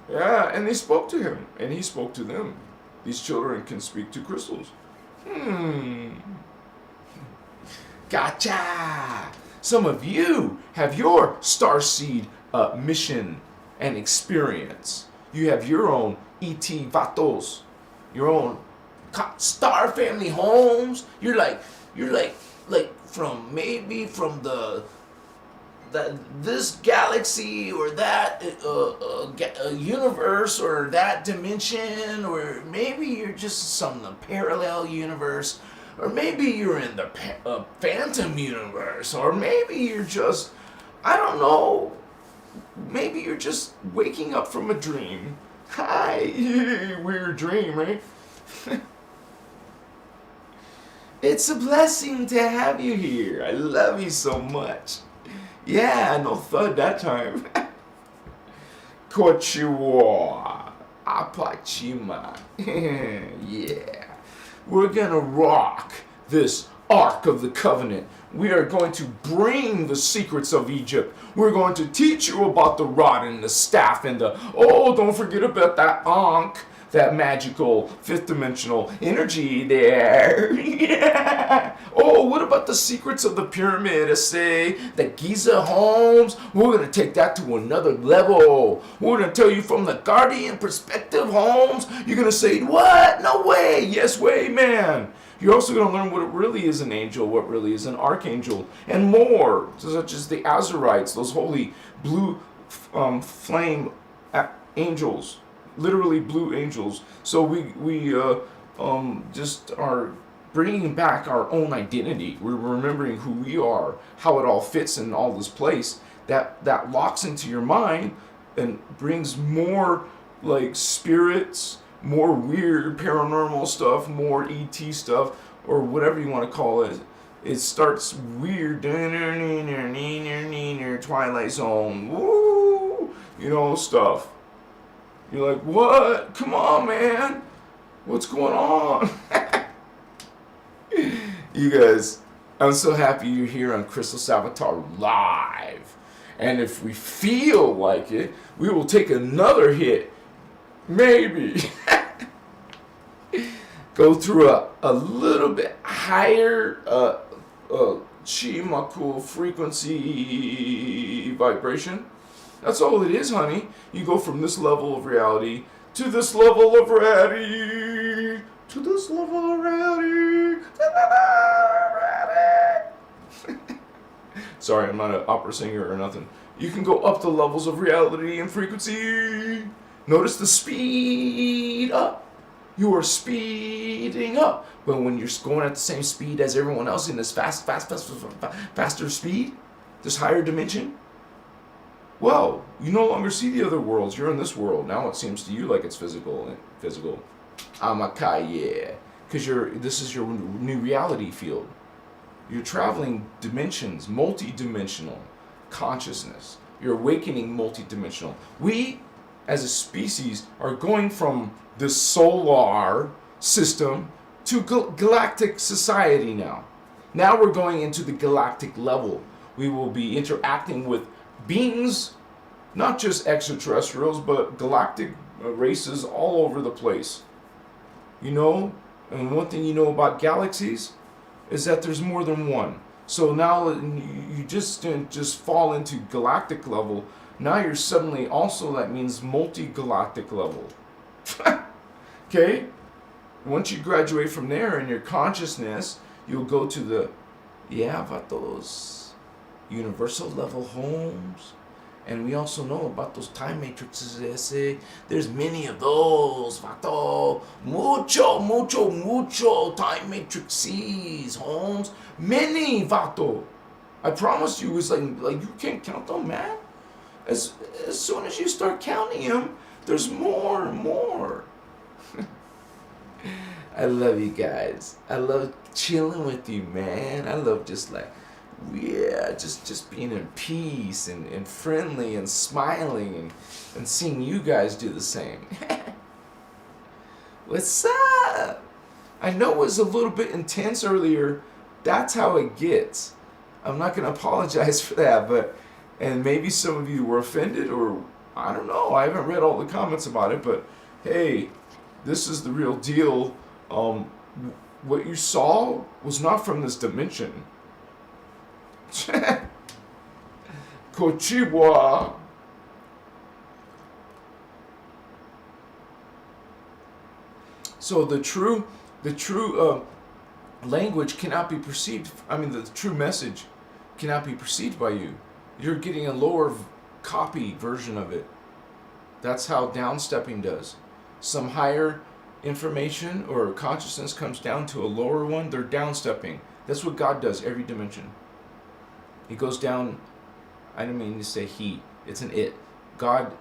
[SPEAKER 1] Yeah, and they spoke to him, and he spoke to them. These children can speak to crystals. Gotcha! Some of you have your Starseed mission and experience. You have your own ET Vatos, your own star family homes. You're like from this galaxy or that universe or that dimension, or maybe you're just some parallel universe, or maybe you're in the phantom universe, or maybe you're just, I don't know, maybe you're just waking up from a dream. Hi, weird dream, right? It's a blessing to have you here. I love you so much. Yeah, no thud that time. Kochiwa. Apachima. Yeah. We're gonna rock this Ark of the Covenant. We are going to bring the secrets of Egypt. We're going to teach you about the rod and the staff and don't forget about that Ankh. That magical 5th dimensional energy there. Yeah. Oh, what about the secrets of the pyramid? I say the Giza homes. We're gonna take that to another level. We're gonna tell you from the guardian perspective homes. You're gonna say, what? No way. Yes way, man. You're also gonna learn what it really is an angel, what really is an archangel, and more, such as the Azurites, those holy blue flame angels. Literally blue angels. So we just are bringing back our own identity. We're remembering who we are, how it all fits in all this place. That locks into your mind and brings more like spirits, more weird paranormal stuff, more ET stuff, or whatever you want to call it. It starts weird, Twilight Zone, woo, stuff. You're like, what? Come on, man. What's going on? You guys, I'm so happy you're here on Christos Avatar Live. And if we feel like it, we will take another hit. Maybe. Go through a little bit higher Chimaku frequency vibration. That's all it is, honey. You go from this level of reality to this level of reality to this level of reality. Sorry, I'm not an opera singer or nothing. You can go up the levels of reality and frequency. Notice the speed up. You are speeding up. But when you're going at the same speed as everyone else in this faster speed, this higher dimension, well, you no longer see the other worlds. You're in this world. Now it seems to you like it's physical. Amakaye. Because this is your new reality field. You're traveling dimensions, multidimensional consciousness. You're awakening multidimensional. We, as a species, are going from this solar system to galactic society now. Now we're going into the galactic level. We will be interacting with beings, not just extraterrestrials, but galactic races all over the place. And one thing you know about galaxies is that there's more than one. So now you just didn't just fall into galactic level. Now you're suddenly also, that means multi-galactic level. Okay? Once you graduate from there in your consciousness, you'll go to the, vatos, universal level homes. And we also know about those time matrices, ese. There's many of those, vato. Mucho time matrices, Holmes. Many, vato. I promise you, it's like you can't count them, man. As soon as you start counting them, there's more and more. I love you guys. I love chilling with you, man. I love just like, yeah, just being in peace and friendly and smiling and seeing you guys do the same. What's up? I know it was a little bit intense earlier. That's how it gets. I'm not going to apologize for that, and maybe some of you were offended, or I don't know. I haven't read all the comments about it, but hey, this is the real deal. What you saw was not from this dimension. Kochiwa. So the true language cannot be perceived. I mean, the true message cannot be perceived by you. You're getting a lower copy version of it. That's how downstepping does. Some higher information or consciousness comes down to a lower one, they're downstepping. That's what God does every dimension. He goes down, I don't mean to say he, it's an it. God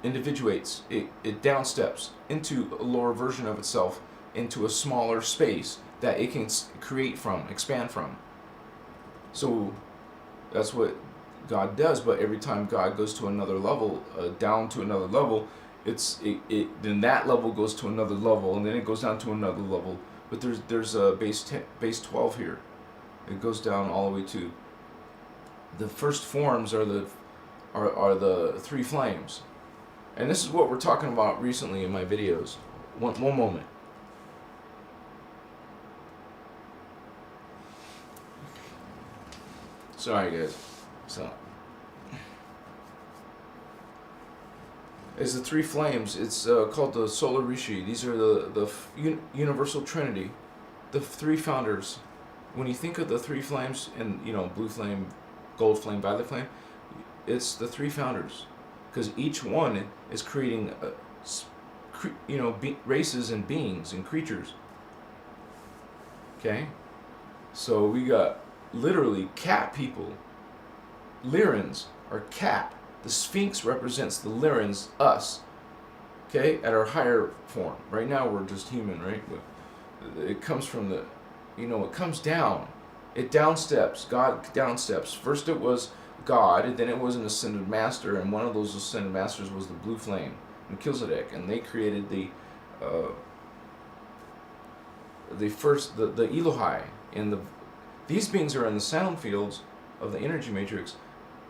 [SPEAKER 1] individuates, it downsteps into a lower version of itself, into a smaller space that it can create from, expand from. So that's what God does, but every time God goes to another level, down to another level, then that level goes to another level, and then it goes down to another level. But there's a base 12 here. It goes down all the way to the first forms are the three flames, and this is what we're talking about recently in my videos. One moment. Sorry guys. So it's the three flames. It's called the Solar Rishi. These are the universal trinity, the three founders. When you think of the three flames, and blue flame, gold flame, violet flame, it's the three founders, because each one is creating races and beings and creatures. Okay, so we got literally cat people. Lyrans are cat. The Sphinx represents the Lyrans, us. Okay, at our higher form. Right now we're just human, right? But it comes from the, it comes down. It downsteps. God downsteps. First it was God, and then it was an ascended master, and one of those ascended masters was the blue flame, Melchizedek, and they created the Elohai, and these beings are in the sound fields of the energy matrix,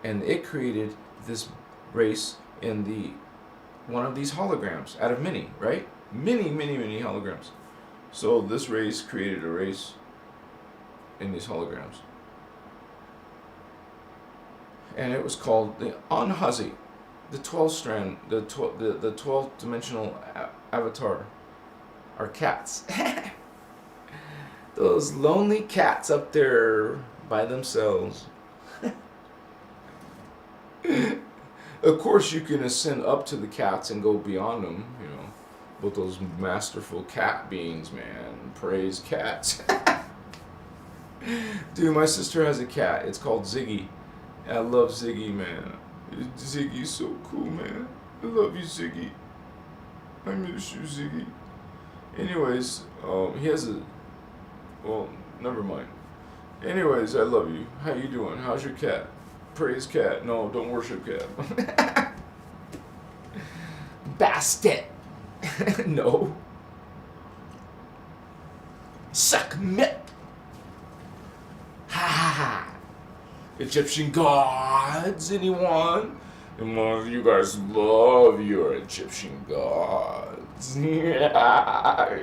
[SPEAKER 1] and it created this race in one of these holograms out of many, right? Many holograms. So this race created a race in these holograms, and it was called the Anhazi, the 12 strand, the 12 dimensional avatar, are cats. Those lonely cats up there by themselves. Of course, you can ascend up to the cats and go beyond them, with those masterful cat beings, man. Praise cats. Dude, my sister has a cat. It's called Ziggy. I love Ziggy, man. Ziggy's so cool, man. I love you, Ziggy. I miss you, Ziggy. Anyways, he has well, never mind. Anyways, I love you. How you doing? How's your cat? Praise cat. No, don't worship cat. Bastet. No. Sekhmet. Ha ha ha. Egyptian gods, anyone? And most of you guys love your Egyptian gods. Yeah.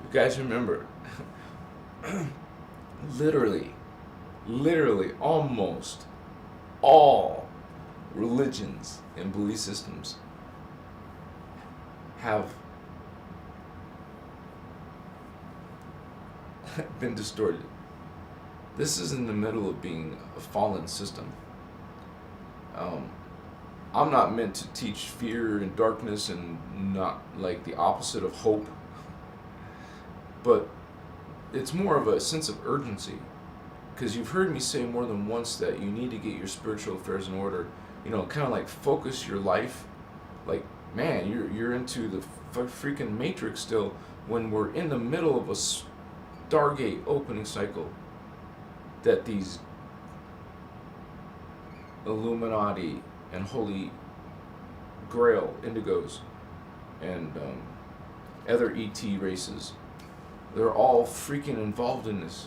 [SPEAKER 1] You guys remember, literally, almost all religions and belief systems have been distorted. This is in the middle of being a fallen system. I'm not meant to teach fear and darkness and not like the opposite of hope, but it's more of a sense of urgency, because you've heard me say more than once that you need to get your spiritual affairs in order. You know, kind of like focus your life. Like, man, you're into the freaking matrix still when we're in the middle of a Stargate opening cycle that these Illuminati and Holy Grail Indigos and other ET races, they're all freaking involved in this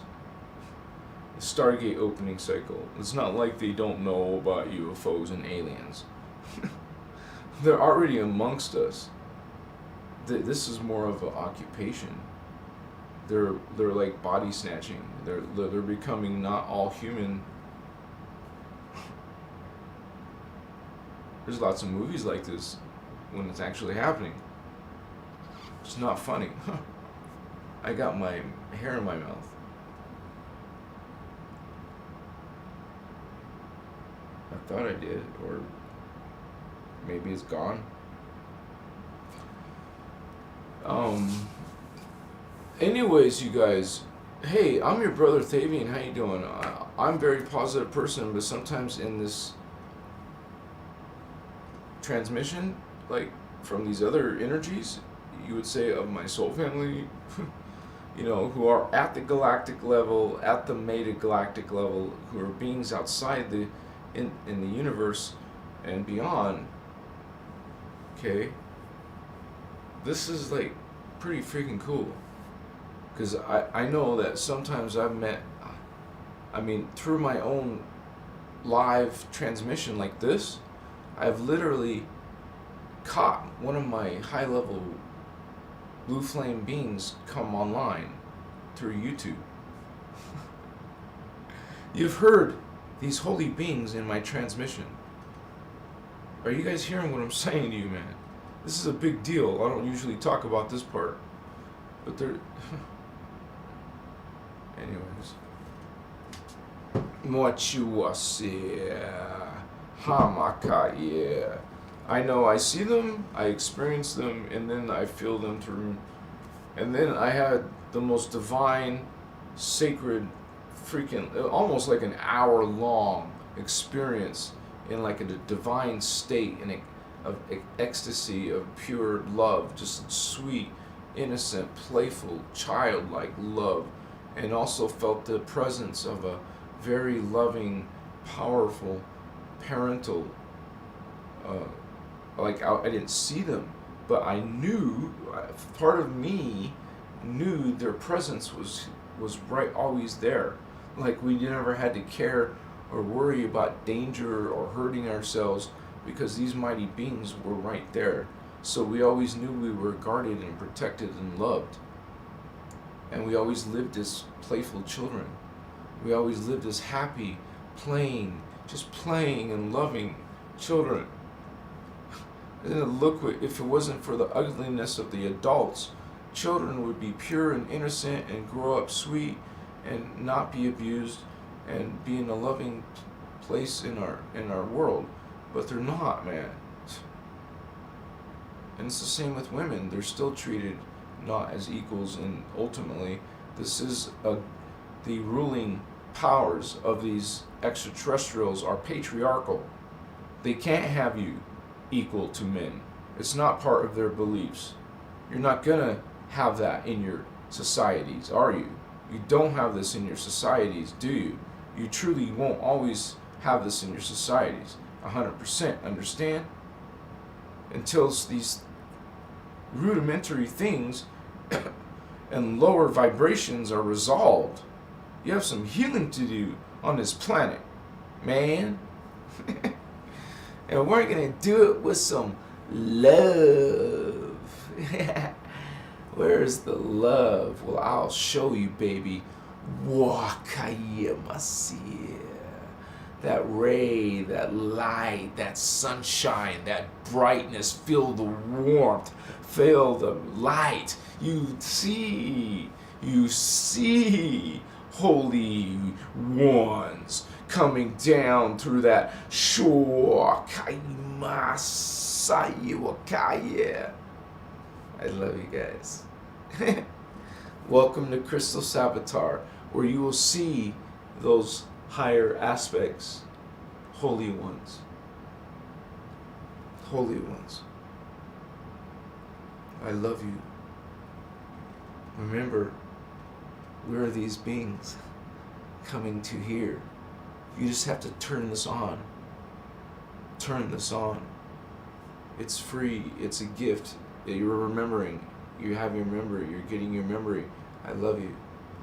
[SPEAKER 1] Stargate opening cycle. It's not like they don't know about UFOs and aliens. They're already amongst us. This is more of an occupation. They're like body snatching. They're becoming not all human. There's lots of movies like this when it's actually happening. It's not funny. I got my hair in my mouth. I thought I did, or maybe it's gone. Anyways, you guys, hey, I'm your brother Thavian. How you doing? I'm a very positive person, but sometimes in this transmission, like from these other energies, you would say of my soul family, you know, who are at the galactic level, at the meta-galactic level, who are beings outside the in the universe and beyond. Okay, this is like pretty freaking cool, because I know that sometimes I've met, I mean, through my own live transmission like this, I've literally caught one of my high-level blue flame beings come online through YouTube. You've heard these holy beings in my transmission. Are you guys hearing what I'm saying to you, man? This is a big deal. I don't usually talk about this part, but they're... Anyways. Hamakaya. I know I see them, I experience them, and then I feel them through. And then I had the most divine, sacred, freaking, almost like an hour-long experience in like a divine state of ecstasy, of pure love, just sweet, innocent, playful, childlike love, and also felt the presence of a very loving, powerful, parental, I didn't see them, but I knew, part of me knew their presence was right, always there. Like we never had to care or worry about danger or hurting ourselves, because these mighty beings were right there. So we always knew we were guarded and protected and loved. And we always lived as playful children. We always lived as happy, playing, just playing and loving children. And look, if it wasn't for the ugliness of the adults, children would be pure and innocent and grow up sweet and not be abused and be in a loving place in our world. But they're not, man. And it's the same with women. They're still treated not as equals, and ultimately this is the ruling powers of these extraterrestrials are patriarchal. They can't have you equal to men. It's not part of their beliefs. You're not gonna have that in your societies, are you? You don't have this in your societies, do you? You truly won't always have this in your societies. 100%, understand? Until these rudimentary things and lower vibrations are resolved. You have some healing to do on this planet, man. And we're gonna do it with some love. Where's the love? Well, I'll show you, baby. That ray, that light, that sunshine, that brightness. Feel the warmth. Feel the light. You see. holy ones coming down through that Shokaimasayawakaya. I love you guys. Welcome to Christos Avatar, where you will see those higher aspects, holy ones. Holy ones. I love you. Remember, we're these beings coming to here. You just have to turn this on. Turn this on. It's free. It's a gift that you're remembering. You have your memory. You're getting your memory. I love you.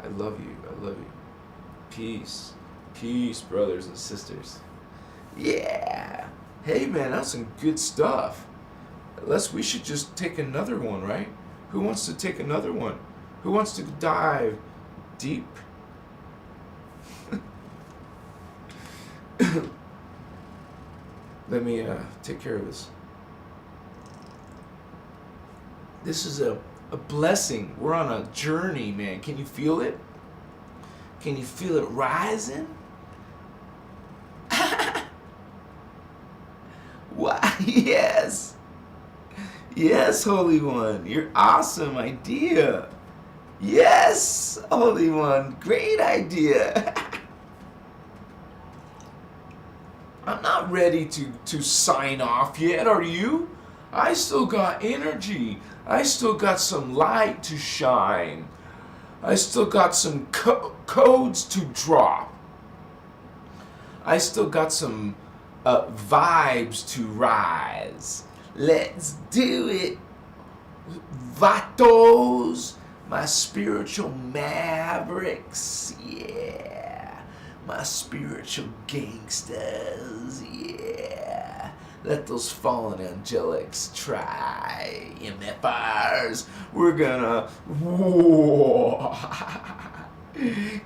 [SPEAKER 1] I love you. I love you. Peace. Peace, brothers and sisters. Yeah. Hey, man, that's some good stuff. We should just take another one, right? Who wants to take another one? Who wants to dive deep? Let me take care of this. This is a blessing. We're on a journey, man. Can you feel it? Can you feel it rising? Why? Yes. Yes, Holy One. You're awesome idea. Yes, Holy One. Great idea. I'm not ready to sign off yet, are you? I still got energy. I still got some light to shine. I still got some codes to drop. I still got some vibes to rise. Let's do it. Vatos, my spiritual mavericks. Yeah. My spiritual gangsters. Yeah. Let those fallen angelics try. MFRs. We're gonna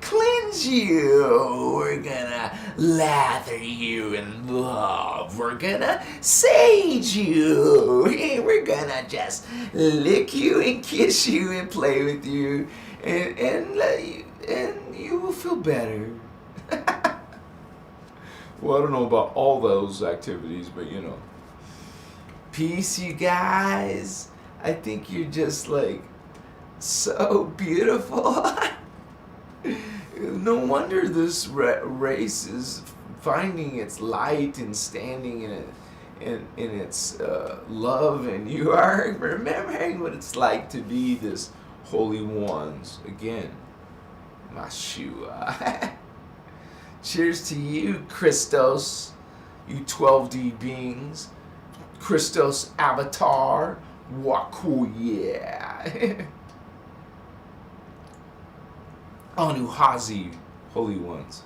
[SPEAKER 1] cleanse you. We're gonna lather you in love. We're gonna sage you. We're gonna just lick you and kiss you and play with you, and you will feel better. Well, I don't know about all those activities, but you know. Peace, you guys. I think you're just like so beautiful. No wonder this race is finding its light and standing in its love, and you are remembering what it's like to be this holy ones again. Mashua. Cheers to you, Christos, you 12D beings. Christos Avatar. Waku, yeah. Anuhazi, holy ones.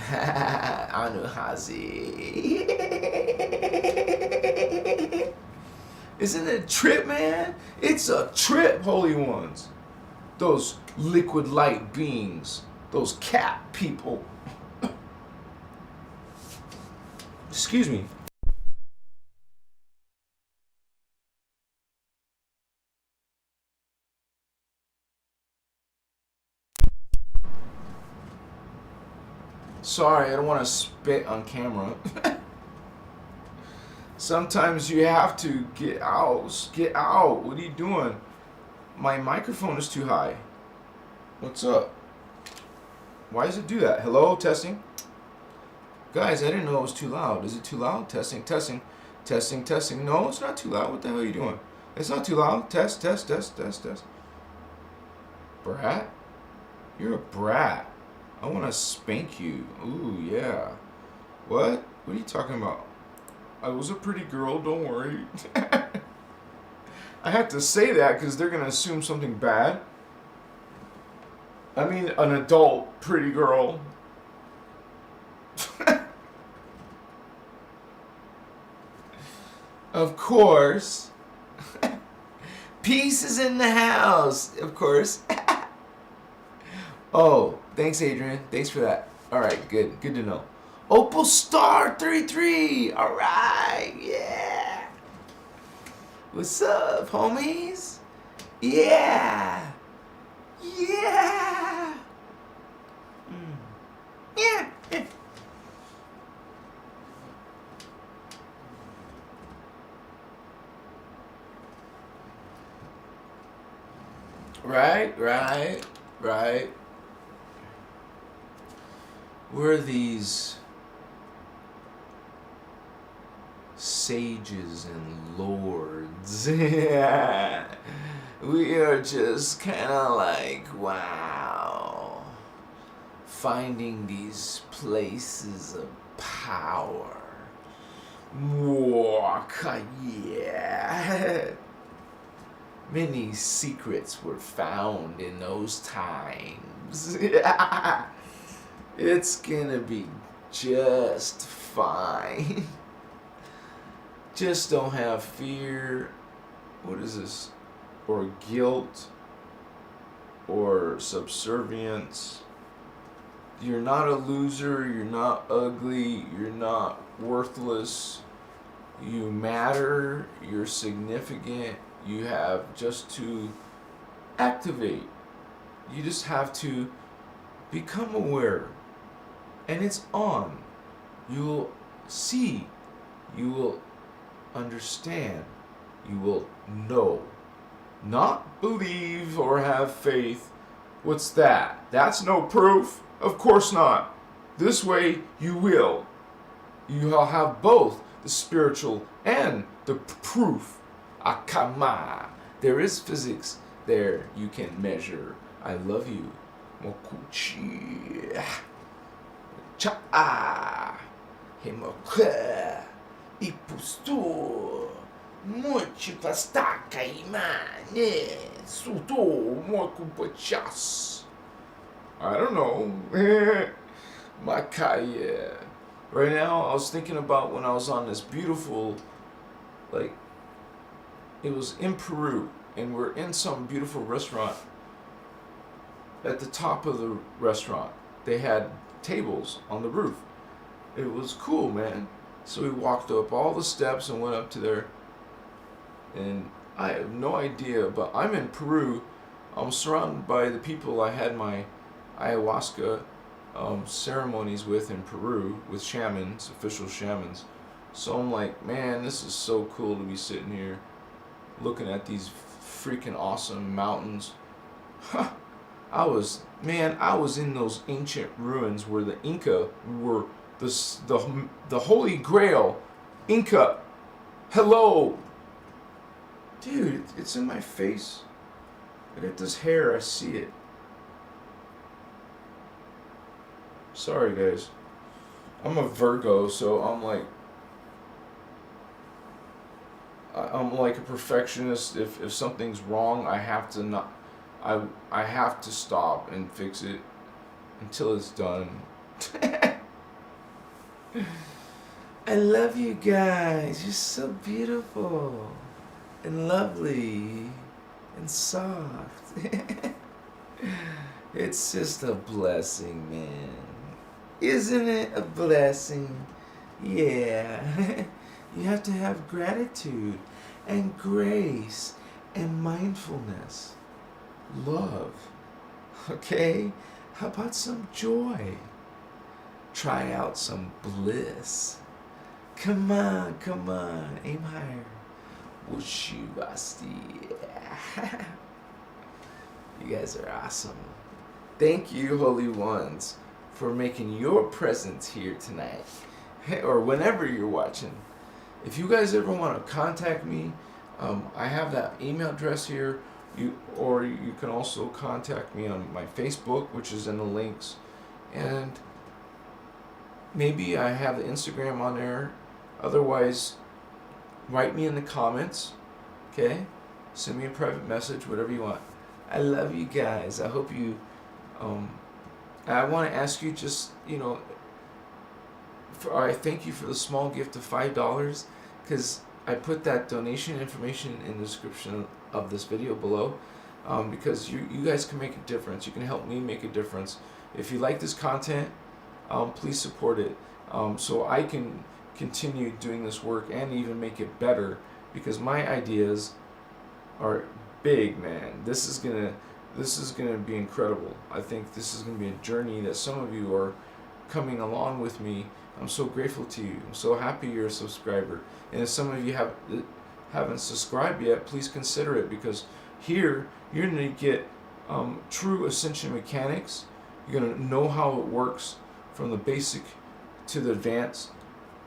[SPEAKER 1] Anuhazi. Isn't it a trip, man? It's a trip, holy ones. Those liquid light beings. Those cat people. Excuse me. Sorry, I don't want to spit on camera. Sometimes you have to get out. Get out. What are you doing? My microphone is too high. What's up? Why does it do that? Hello, testing. Guys, I didn't know it was too loud. Is it too loud? Testing, testing, testing, testing. No, it's not too loud. What the hell are you doing? It's not too loud. Test, test, test, test, test. Brat? You're a brat. I want to spank you. Ooh, yeah. What? What are you talking about? I was a pretty girl, don't worry. I have to say that because they're going to assume something bad. I mean, an adult pretty girl. Of course. Peace is in the house. Of course. Oh, thanks, Adrian. Thanks for that. All right, good. Good to know. Opal Star 33. All right, yeah. What's up, homies? Yeah. Yeah. Right. We're these sages and lords. We are just kind of like, wow, finding these places of power. Yeah. Many secrets were found in those times. It's gonna be just fine. Just don't have fear. What is this? Or guilt. Or subservience. You're not a loser. You're not ugly. You're not worthless. You matter. You're significant. You have just to activate. You just have to become aware. And it's on. You will see. You will understand. You will know. Not believe or have faith. What's that? That's no proof. Of course not. This way you will. You'll have both the spiritual and the proof. Akama. There is physics there you can measure. I love you. Mokuchi. Cha. Himoka. Ipustu. Mochipastaka imane. Suto mokupachas. I don't know. Makaya. Right now, I was thinking about when I was on this beautiful, like, it was in Peru, and we're in some beautiful restaurant. At the top of the restaurant, they had tables on the roof. It was cool, man. So we walked up all the steps and went up to there. And I have no idea, but I'm in Peru. I'm surrounded by the people I had my ayahuasca ceremonies with in Peru, with shamans, official shamans. So I'm like, man, this is so cool to be sitting here looking at these freaking awesome mountains. I was in those ancient ruins where the Inca were the Holy Grail. Inca, hello. Dude, it's in my face. I got this hair, I see it. Sorry, guys. I'm a Virgo, so I'm like a perfectionist. If something's wrong, I have to stop and fix it until it's done. I love you guys. You're so beautiful and lovely and soft. It's just a blessing, man. Isn't it a blessing? Yeah. You have to have gratitude and grace and mindfulness. Love. Okay? How about some joy? Try out some bliss. Come on. Aim higher. Wushibasti. You guys are awesome. Thank you, Holy Ones, for making your presence here tonight. Or whenever you're watching. If you guys ever want to contact me, I have that email address here. You can also contact me on my Facebook, which is in the links. And maybe I have the Instagram on there. Otherwise, write me in the comments. Okay? Send me a private message, whatever you want. I love you guys. I hope you... I want to ask you just, I thank you for the small gift of $5, because I put that donation information in the description of this video below, because you guys can make a difference. You can help me make a difference. If you like this content, please support it, so I can continue doing this work and even make it better, because my ideas are big, man. This is gonna be incredible. I think this is gonna be a journey that some of you are coming along with me. I'm so grateful to you. I'm so happy you're a subscriber. And if some of you haven't subscribed yet, please consider it, because here you're going to get true Ascension mechanics. You're going to know how it works from the basic to the advanced,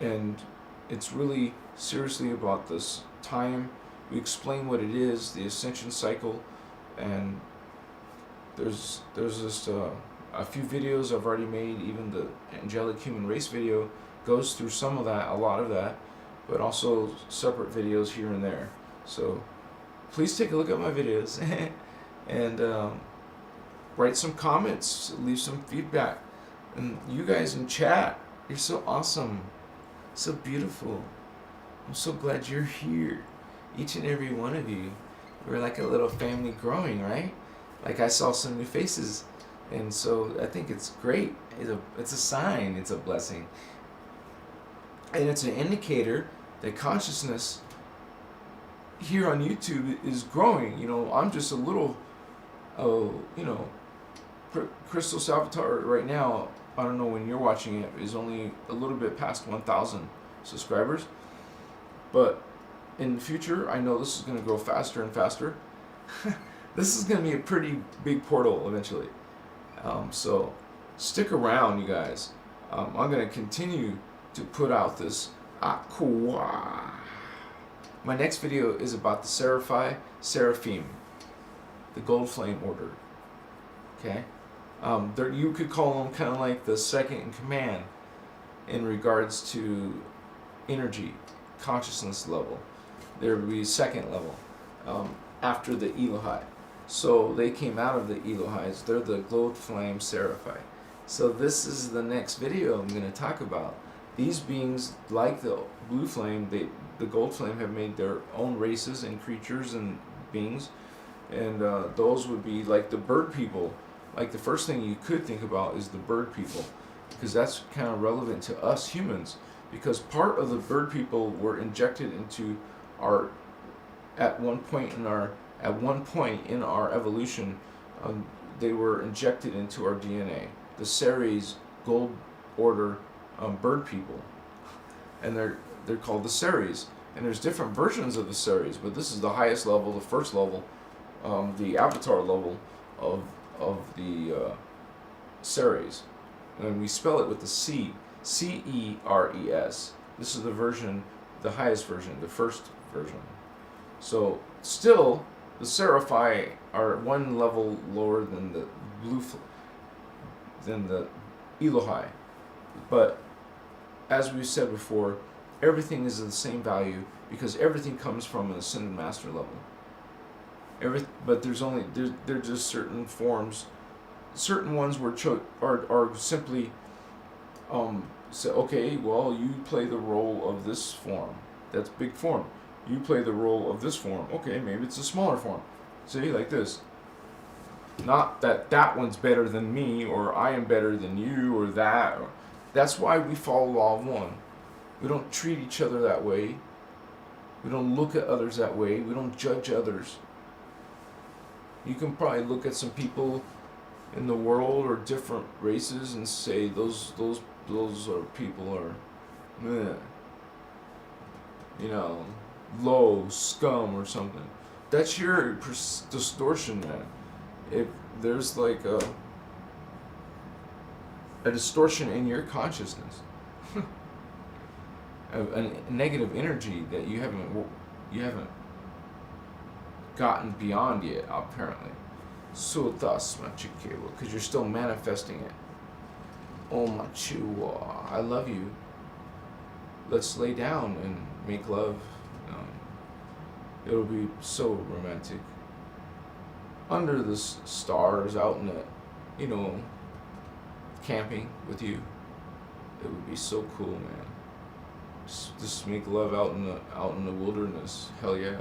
[SPEAKER 1] and it's really seriously about this time. We explain what it is, the Ascension cycle, and there's just a few videos I've already made. Even the Angelic Human Race video goes through some of that, a lot of that, but also separate videos here and there. So please take a look at my videos and write some comments, leave some feedback. And you guys in chat, you're so awesome, so beautiful. I'm so glad you're here, each and every one of you. We're like a little family growing, right? Like, I saw some new faces, and so I think it's great. It's a sign, it's a blessing. And it's an indicator that consciousness here on YouTube is growing. You know, I'm just a little, Christos Avatar right now, I don't know when you're watching it, is only a little bit past 1,000 subscribers. But in the future, I know this is going to grow faster and faster. This is going to be a pretty big portal eventually. So stick around, you guys. I'm going to continue to put out this aqua. My next video is about the Seraphim, the Gold Flame Order. Okay? You could call them kind of like the second in command in regards to energy, consciousness level. There would be second level after the Elohai. So they came out of the Elohais. They're the Gold Flame Seraphi. So this is the next video I'm going to talk about. These beings, like the Blue Flame, the Gold Flame, have made their own races and creatures and beings. And those would be like the bird people. Like, the first thing you could think about is the bird people, because that's kind of relevant to us humans, because part of the bird people were injected into our, at one point in our evolution, they were injected into our DNA. The Ceres Gold Order bird people, and they're called the Ceres. And there's different versions of the Ceres, but this is the highest level, the first level, the Avatar level of the Ceres, and we spell it with the C, C-E-R-E-S. This is the version, the highest version, the first version. So still, the Seraphi are one level lower than the than the Elohai, but as we said before, everything is of the same value because everything comes from an ascended master level. But there's just certain forms. Certain ones are simply say, okay, well, you play the role of this form. That's big form. You play the role of this form. Okay, maybe it's a smaller form. See, like this. Not that one's better than me, or I am better than you, or that. That's why we follow law of one. We don't treat each other that way. We don't look at others that way. We don't judge others. You can probably look at some people in the world or different races and say those are people are, low scum or something. That's your distortion, man. If there's like a distortion in your consciousness, a negative energy that you haven't gotten beyond yet, apparently. So thus, Machikewa, because you're still manifesting it. Oh, Machiwa, I love you. Let's lay down and make love. It'll be so romantic. Under the stars, out in the, camping with you. It would be so cool, man. Just make love out in the wilderness. Hell yeah.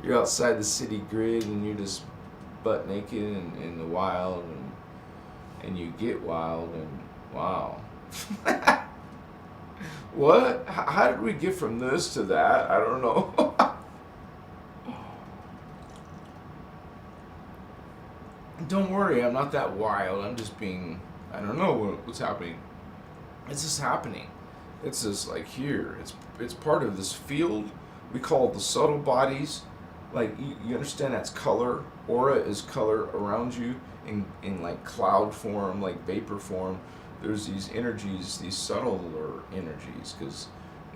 [SPEAKER 1] You're outside the city grid and you're just butt naked in the wild, and you get wild, and wow. What? How did we get from this to that? I don't know. Don't worry, I'm not that wild. I'm just being I don't know what's happening. It's just happening. It's just like here. It's part of this field. We call it the subtle bodies. Like you understand that's color. Aura is color around you in like cloud form, like vapor form. There's these energies, these subtler energies, because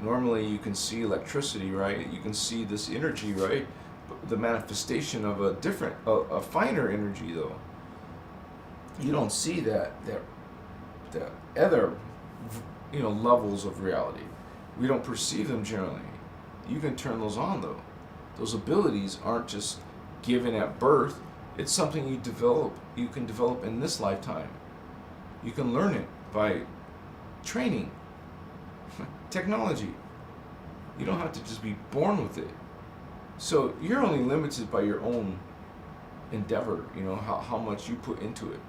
[SPEAKER 1] normally you can see electricity, right? You can see this energy, right? But the manifestation of a different, a finer energy, though. You don't see that other, levels of reality. We don't perceive them generally. You can turn those on, though. Those abilities aren't just given at birth. It's something you develop. You can develop in this lifetime. You can learn it by training, technology. You don't have to just be born with it. So you're only limited by your own endeavor, how much you put into it.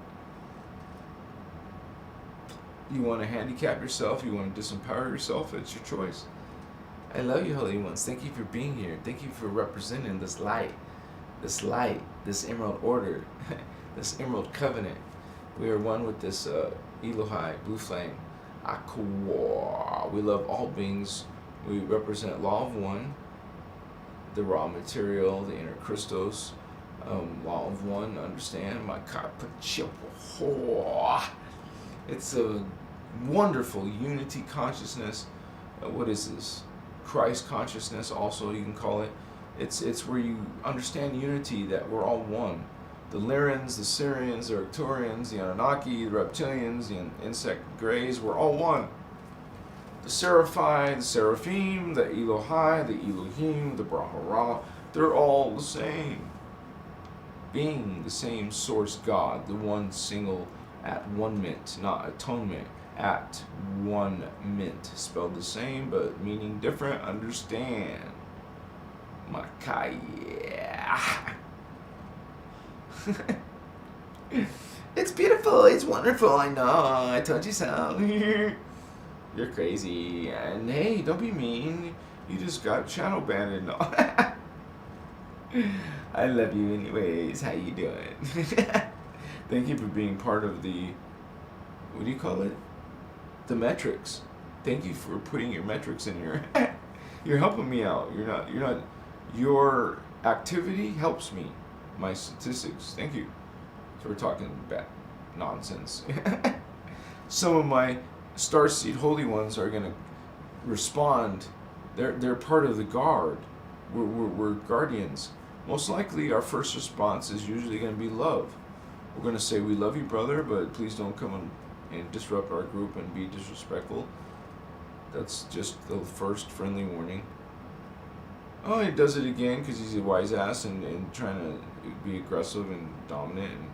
[SPEAKER 1] You want to handicap yourself, you want to disempower yourself, it's your choice. I love you, Holy Ones. Thank you for being here. Thank you for representing this light, this Emerald Order, this Emerald Covenant. We are one with this Elohai, Blue Flame, Aqua. We love all beings. We represent Law of One, the raw material, the Inner Christos, Law of One, understand? My it's a wonderful unity consciousness. What is this? Christ consciousness, also you can call it. It's where you understand unity, that we're all one. The Lyrans, the Syrians, the Arcturians, the Anunnaki, the Reptilians, the Insect Greys, we're all one. The Seraphi, the Seraphim, the Elohai, the Elohim, the Brahara, they're all the same. Being the same source God, the one single at one mint, not atonement, at one mint. Spelled the same, but meaning different, understand. Makaya. It's beautiful, it's wonderful, I know, I told you so. You're crazy, and hey, don't be mean. You just got shadow banned. No. I love you anyways. How you doing? Thank you for being part of the, what do you call it? The metrics. Thank you for putting your metrics in here. You're helping me out. You're not. Your activity helps me. My statistics. Thank you. So we're talking about nonsense. Some of my Starseed Holy Ones are gonna respond. They're part of the guard. We're guardians. Most likely, our first response is usually going to be love. We're going to say, we love you, brother, but please don't come and disrupt our group and be disrespectful. That's just the first friendly warning. Oh, he does it again because he's a wise ass and trying to be aggressive and dominant. And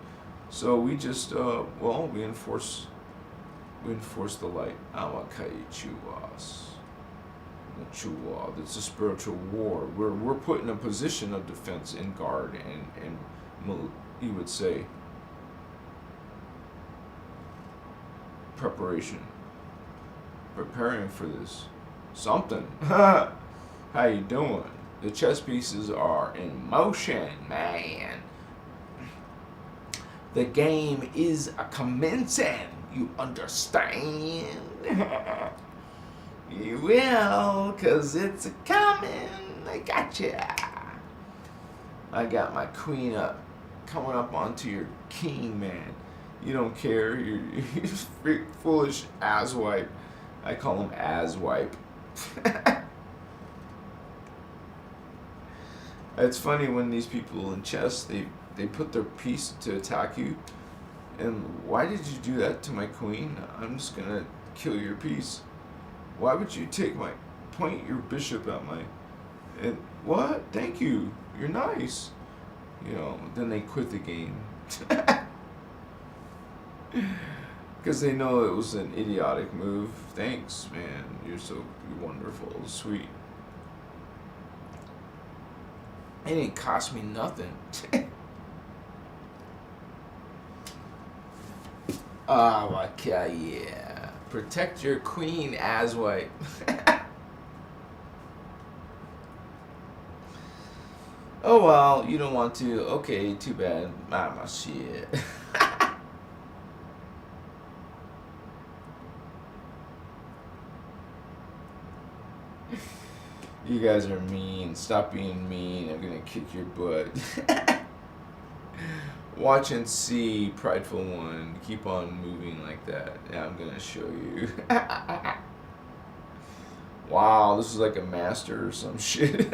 [SPEAKER 1] so we just, we enforce the light. Awakaichuas. It's a spiritual war. We're put in a position of defense and guard and you would say preparation, preparing for this something. How you doing? The chess pieces are in motion, man. The game is a commencing. You understand? You will, cause it's a coming. I gotcha. I got my queen up, coming up onto your king, man. You don't care. You're foolish asswipe. I call him asswipe. It's funny when these people in chess, they put their piece to attack you. And why did you do that to my queen? I'm just gonna kill your piece. Why would you point your bishop at my, and what? Thank you. You're nice. Then they quit the game. Because they know it was an idiotic move. Thanks, man. You're wonderful, sweet. It didn't cost me nothing. Oh, okay, yeah. Protect your queen, asswipe. Oh, well, you don't want to. Okay, too bad. My shit. You guys are mean. Stop being mean. I'm gonna kick your butt. Watch and see, prideful one. Keep on moving like that. Yeah, I'm gonna show you. Wow, this is like a master or some shit.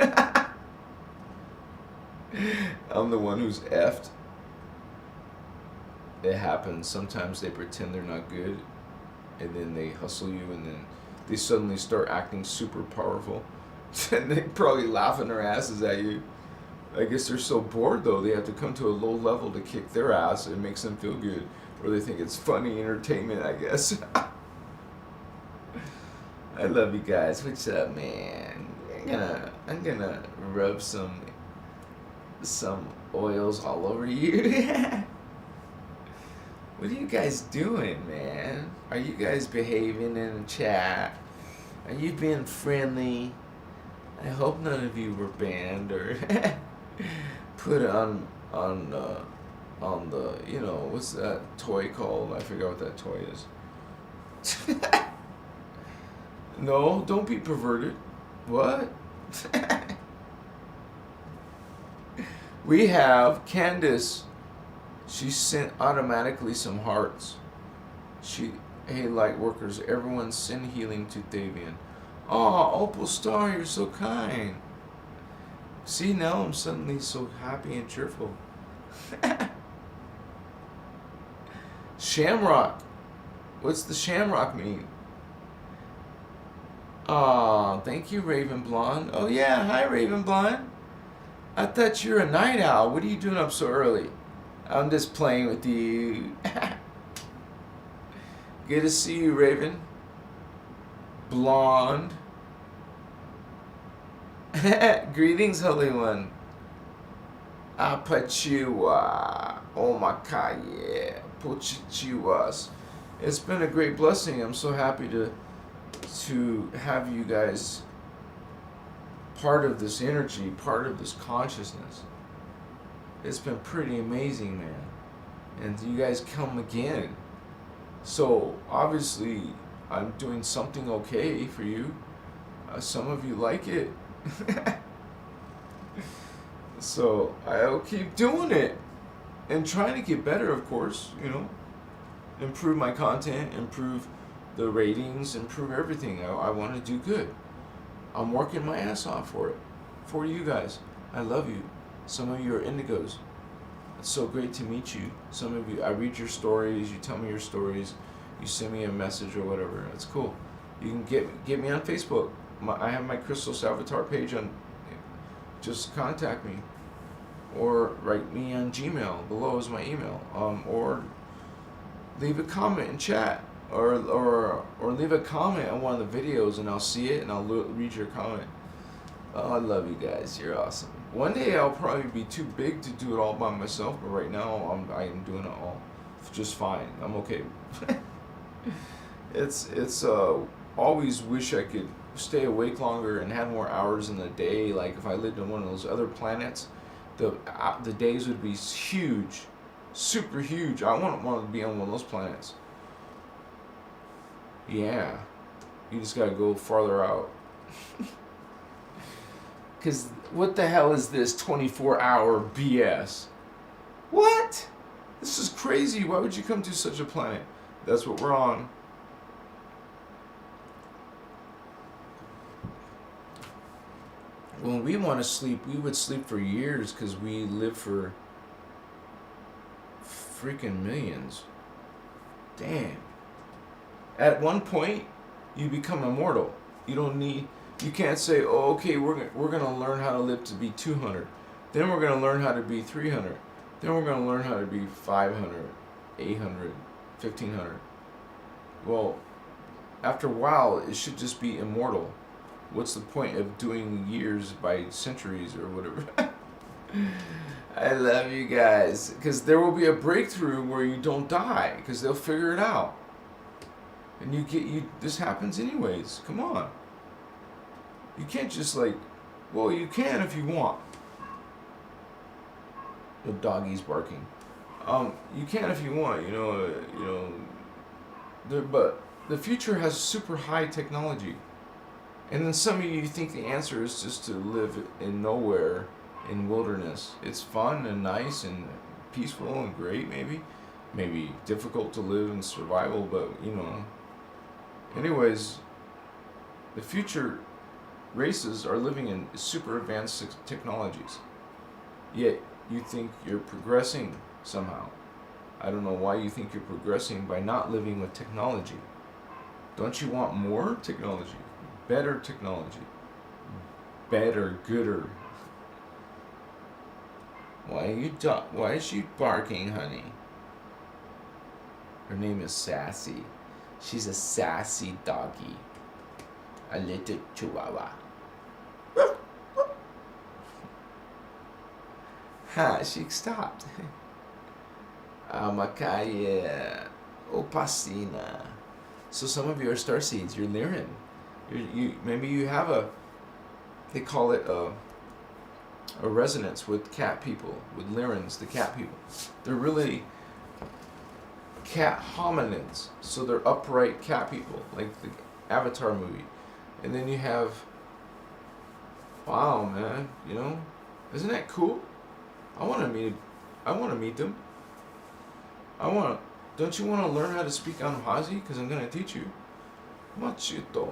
[SPEAKER 1] I'm the one who's effed. It happens. Sometimes they pretend they're not good, and then they hustle you, and then they suddenly start acting super powerful. And they probably laughing their asses at you. I guess they're so bored though, they have to come to a low level to kick their ass. It makes them feel good, or they think it's funny entertainment, I guess. I love you guys. What's up, man? I'm gonna rub some oils all over you. What are you guys doing, man? Are you guys behaving in the chat? Are you being friendly? I hope none of you were banned or put on the what's that toy called? I forgot what that toy is. No, don't be perverted. What? We have Candace. She sent automatically some hearts. Hey, light workers, everyone send healing to Davian. Oh, Opal Star, you're so kind. See, now I'm suddenly so happy and cheerful. Shamrock. What's the shamrock mean? Aw, thank you, Raven Blonde. Oh yeah, hi, Raven Blonde. I thought you were a night owl. What are you doing up so early? I'm just playing with you. Good to see you, Raven. Blonde. Greetings, Holy One. Apachua. Oh my God, yeah. Pochichuas. It's been a great blessing. I'm so happy to have you guys part of this energy, part of this consciousness. It's been pretty amazing, man. And you guys come again. So obviously I'm doing something okay for you. Some of you like it. So I'll keep doing it and trying to get better, of course, improve my content, improve the ratings, improve everything. I want to do good. I'm working my ass off for it, for you guys. I love you. Some of you are indigos. It's so great to meet you. Some of you, I read your stories, you tell me your stories, you send me a message or whatever. It's cool. You can get me on Facebook. I have my Christos Avatar page on. Just contact me, or write me on Gmail. Below is my email. Or leave a comment in chat, or leave a comment on one of the videos, and I'll see it and I'll read your comment. Oh, I love you guys. You're awesome. One day I'll probably be too big to do it all by myself, but right now I am doing it all just fine. I'm okay. It's always wish I could stay awake longer and have more hours in the day. Like if I lived on one of those other planets, the days would be huge, super huge. I want to be on one of those planets. Yeah, you just gotta go farther out. Because what the hell is this 24-hour BS? What? This is crazy. Why would you come to such a planet? That's what we're on. When we want to sleep, we would sleep for years because we live for freaking millions. Damn. At one point, you become immortal. You can't say, oh, okay, we're going to learn how to live to be 200. Then we're going to learn how to be 300. Then we're going to learn how to be 500, 800, 1500. Well, after a while, it should just be immortal. What's the point of doing years by centuries or whatever? I love you guys. Because there will be a breakthrough where you don't die. Because they'll figure it out. And this happens anyways. Come on. You can't just well, you can if you want. The doggy's barking. You can if you want, but the future has super high technology. And then some of you think the answer is just to live in nowhere, in wilderness. It's fun and nice and peaceful and great, maybe. Maybe difficult to live in survival, but, you know. Anyways, the future races are living in super advanced technologies. Yet, you think you're progressing somehow. I don't know why you think you're progressing by not living with technology. Don't you want more technology? Better technology. Better, gooder. Why is she barking, honey? Her name is Sassy. She's a sassy doggy. A little chihuahua. Ha, she stopped. Makaya Opasina. So some of you are starseeds. You're Lyran. Maybe you have they call it a resonance with cat people, with Lyrans, the cat people. They're really cat hominids, so they're upright cat people, like the Avatar movie. And then you have, wow, man, you know, isn't that cool? I want to meet them. Don't you want to learn how to speak Anahazi? Because I'm going to teach you. Machito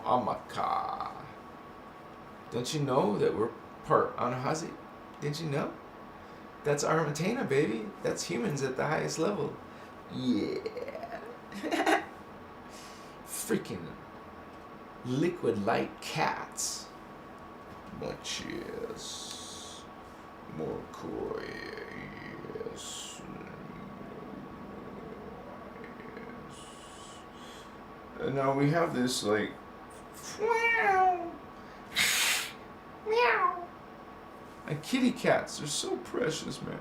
[SPEAKER 1] Amaka. Don't you know that we're part Anahazi? Didn't you know? That's Armatena, baby. That's humans at the highest level. Yeah. Freaking liquid light cats. But yes. More cool, yes. And now we have this like meow. Meow. And kitty cats, they're so precious, man.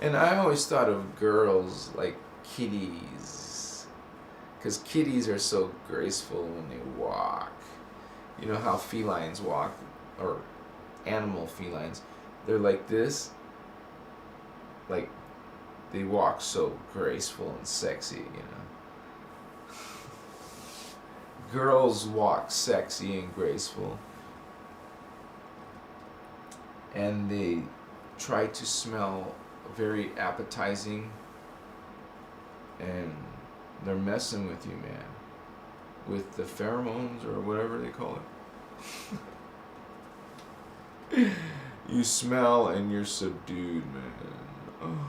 [SPEAKER 1] And I always thought of girls like kitties, because kitties are so graceful when they walk. You know how felines walk, or animal felines, they're like this, like they walk so graceful and sexy, you know. Girls walk sexy and graceful, and they try to smell very appetizing, and they're messing with you, man, with the pheromones or whatever they call it. You smell and you're subdued, man. Oh.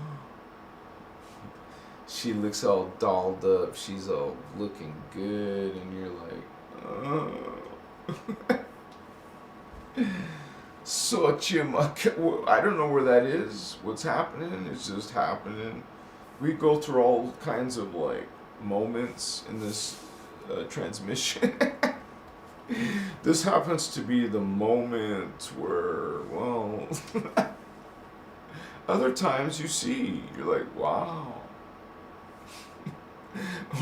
[SPEAKER 1] She looks all dolled up, she's all looking good, and you're like, oh. I don't know where that is. What's happening? It's just happening. We go through all kinds of like moments in this transmission. This happens to be the moment where, well, other times you see, you're like, wow.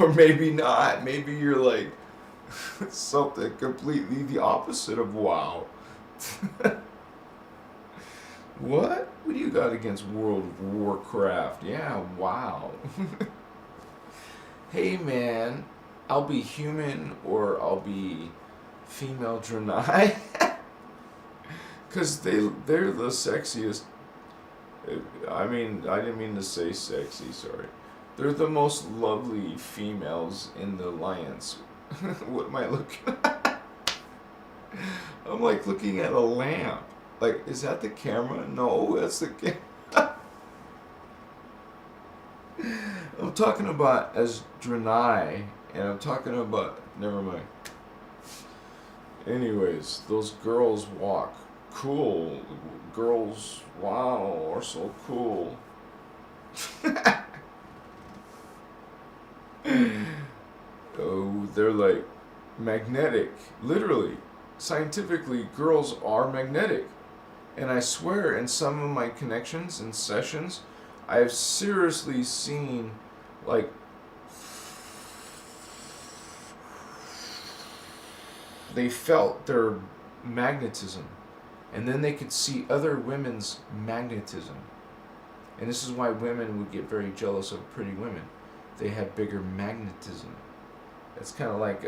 [SPEAKER 1] Or maybe not. Maybe you're like something completely the opposite of wow. What? What do you got against World of Warcraft? Yeah, wow. Hey man, I'll be human or I'll be female Draenei. Because they're the sexiest. I mean, I didn't mean to say sexy, sorry. They're the most lovely females in the Alliance. What am I looking at? I'm like looking at a lamp. Like, is that the camera? No, that's the camera. I'm talking about as Draenei, and I'm talking about, never mind. Anyways, those girls walk cool. Girls, wow, are so cool. Oh, they're like magnetic. Literally, scientifically, girls are magnetic. And I swear, in some of my connections and sessions, I have seriously seen, like, they felt their magnetism. And then they could see other women's magnetism. And this is why women would get very jealous of pretty women. They have bigger magnetism. It's kind of like,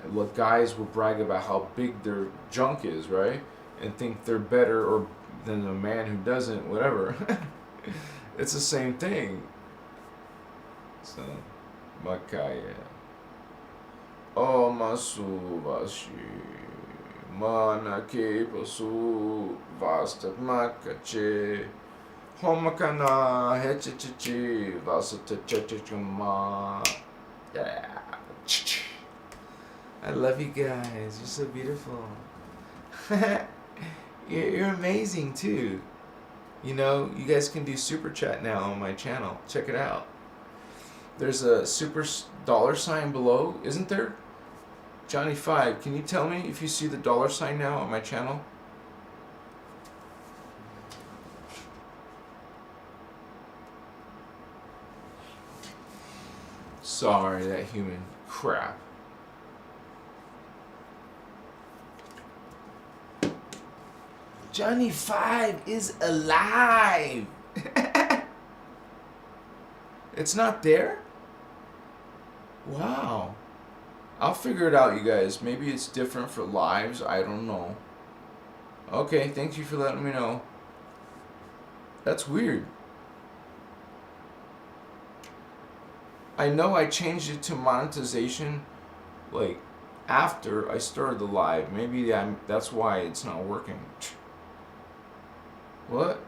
[SPEAKER 1] look, guys will brag about how big their junk is, right? And think they're better or than a man who doesn't, whatever. It's the same thing. So, Makaya. O masu vashi. Mana ke pasu vasta makache. Homakana hechichichi vasata chachachuma. Yeah. I love you guys. You're so beautiful. You're amazing too. You know, you guys can do super chat now on my channel. Check it out. There's a super $sign below, isn't there? Johnny 5, can you tell me if you see the $sign now on my channel? Sorry, that human crap. Johnny 5 is alive. It's not there? Wow. I'll figure it out, you guys. Maybe it's different for lives. I don't know. Okay, thank you for letting me know. That's weird. I know I changed it to monetization like after I started the live. Maybe that's why it's not working. What?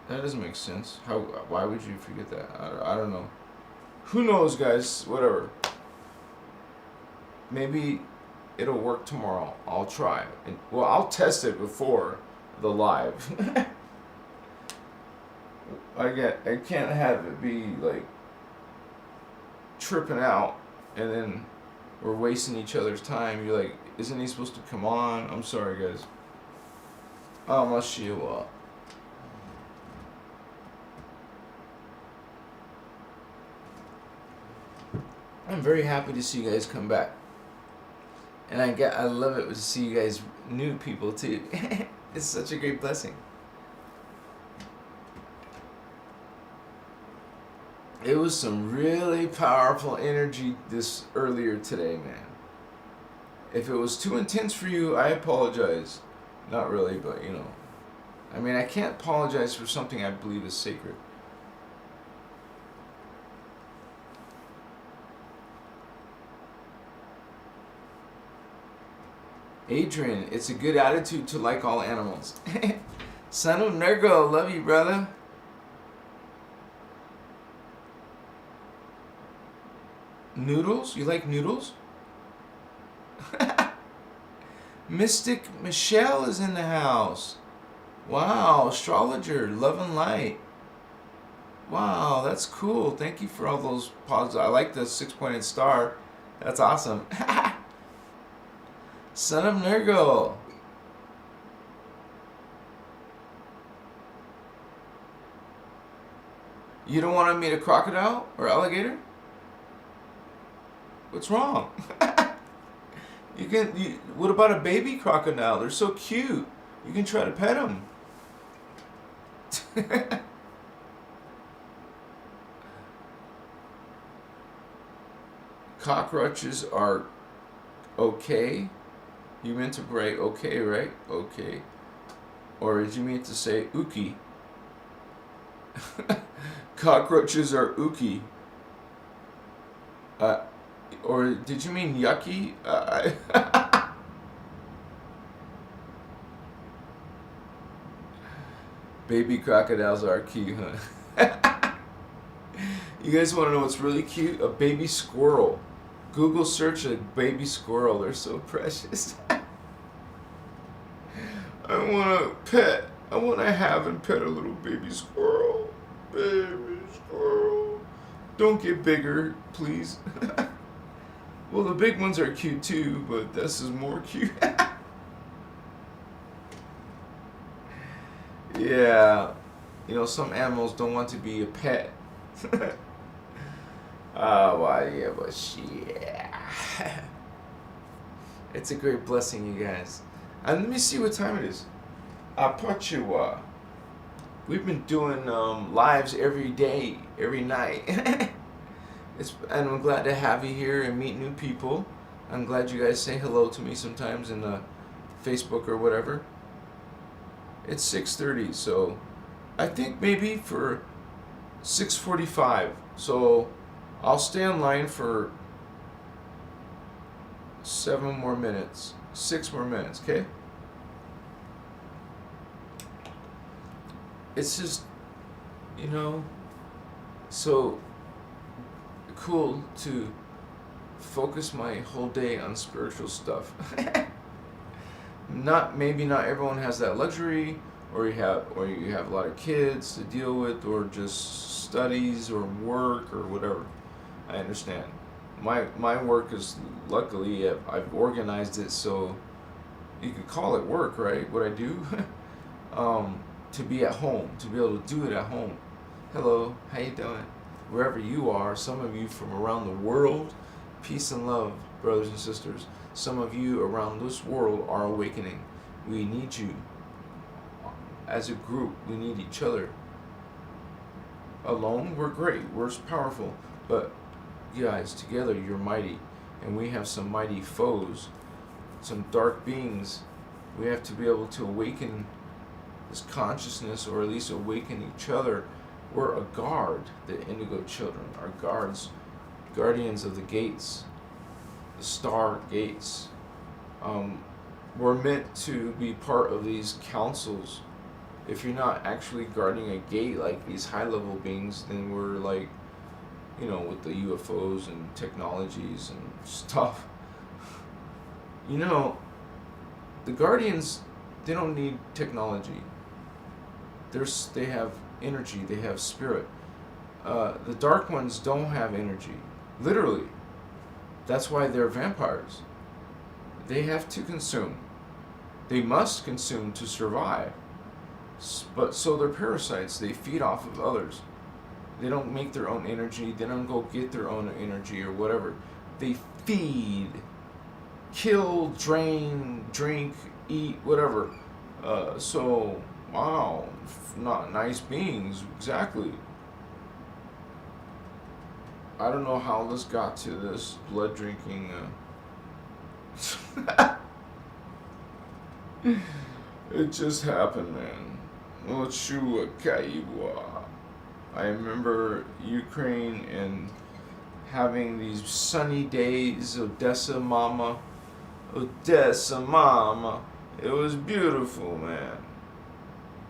[SPEAKER 1] That doesn't make sense. Why would you forget that? I don't know. Who knows, guys? Whatever. Maybe it'll work tomorrow. I'll try. Well, I'll test it before the live. I can't have it be like tripping out and then we're wasting each other's time. You're like, isn't he supposed to come on? I'm sorry, guys. Amashiwa. I'm very happy to see you guys come back. And I love it to see you guys, new people too. It's such a great blessing. It was some really powerful energy this earlier today, man. If it was too intense for you, I apologize. Not really, but you know. I mean, I can't apologize for something I believe is sacred. Adrian, it's a good attitude to like all animals. Son of Nergo, love you, brother. Noodles? You like noodles? Mystic Michelle is in the house. Wow, astrologer, love and light. Wow, that's cool. Thank you for all those positive. I like the 6-pointed star. That's awesome. Son of Nergo. You don't want to meet a crocodile or alligator? What's wrong? What about a baby crocodile? They're so cute. You can try to pet them. Cockroaches are okay. You meant to write okay, right? Okay. Or did you mean to say ookie? Cockroaches are ookie. Or did you mean yucky? Baby crocodiles are cute, huh? You guys want to know what's really cute? A baby squirrel. Google search a baby squirrel. They're so precious. I want to pet. I want to have and pet a little baby squirrel. Baby squirrel. Don't get bigger, please. Well, the big ones are cute too, but this is more cute. Yeah. You know, some animals don't want to be a pet. Oh, well, yeah, but yeah. It's a great blessing, you guys. And let me see what time it is. Apachiwa. we've been doing lives every day, every night. And I'm glad to have you here and meet new people. I'm glad you guys say hello to me sometimes in Facebook or whatever. It's 6:30, so I think maybe for 6:45. So I'll stay online for 7 more minutes, 6 more minutes, okay? It's just, so cool to focus my whole day on spiritual stuff. Maybe not everyone has that luxury, or you have a lot of kids to deal with, or just studies or work or whatever. I understand. My work is, luckily I've organized it so you could call it work, right? What I do, to be at home, to be able to do it at home. Hello, how you doing? Wherever you are, some of you from around the world, peace and love, brothers and sisters. Some of you around this world are awakening. We need you. As a group, we need each other. Alone, we're great, we're powerful, but you guys, together, you're mighty. And we have some mighty foes, some dark beings. We have to be able to awaken this consciousness, or at least awaken each other. We're a guard. The Indigo children are guards, guardians of the gates, the star gates. We're meant to be part of these councils. If you're not actually guarding a gate like these high-level beings, then we're like, with the UFOs and technologies and stuff. The guardians, they don't need technology. They have energy, they have spirit. The dark ones don't have energy, literally. That's why they're vampires. They have to consume. They must consume to survive. But so they're parasites. They feed off of others. They don't make their own energy. They don't go get their own energy or whatever. They feed, kill, drain, drink, eat, whatever. So, wow, not nice beings, exactly. I don't know how this got to this blood drinking. It just happened, man. I remember Ukraine and having these sunny days. Odessa mama. It was beautiful, man.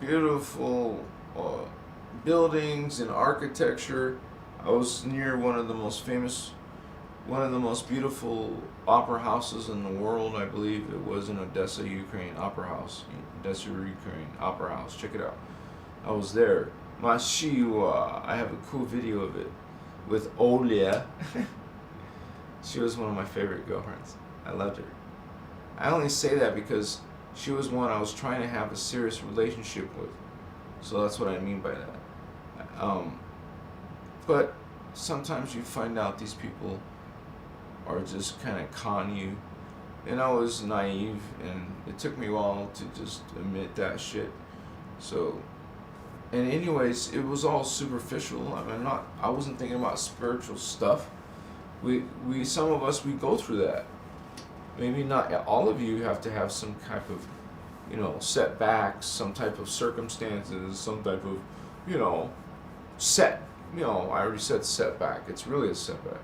[SPEAKER 1] Beautiful buildings and architecture. I was near one of the most beautiful opera houses in the world. I believe it was in Odessa, Ukraine, opera house. Odessa, Ukraine, opera house. Check it out. I was there. Mashiwa. I have a cool video of it with Olia. She was one of my favorite girlfriends. I loved her. I only say that because she was one I was trying to have a serious relationship with. So that's what I mean by that. But sometimes you find out these people are just kind of con you. And I was naive, and it took me a while to just admit that shit. So, and anyways, it was all superficial. I wasn't thinking about spiritual stuff. Some of us, we go through that. Maybe not all of you have to have some type of, setbacks, some type of circumstances, some type of, I already said setback. It's really a setback.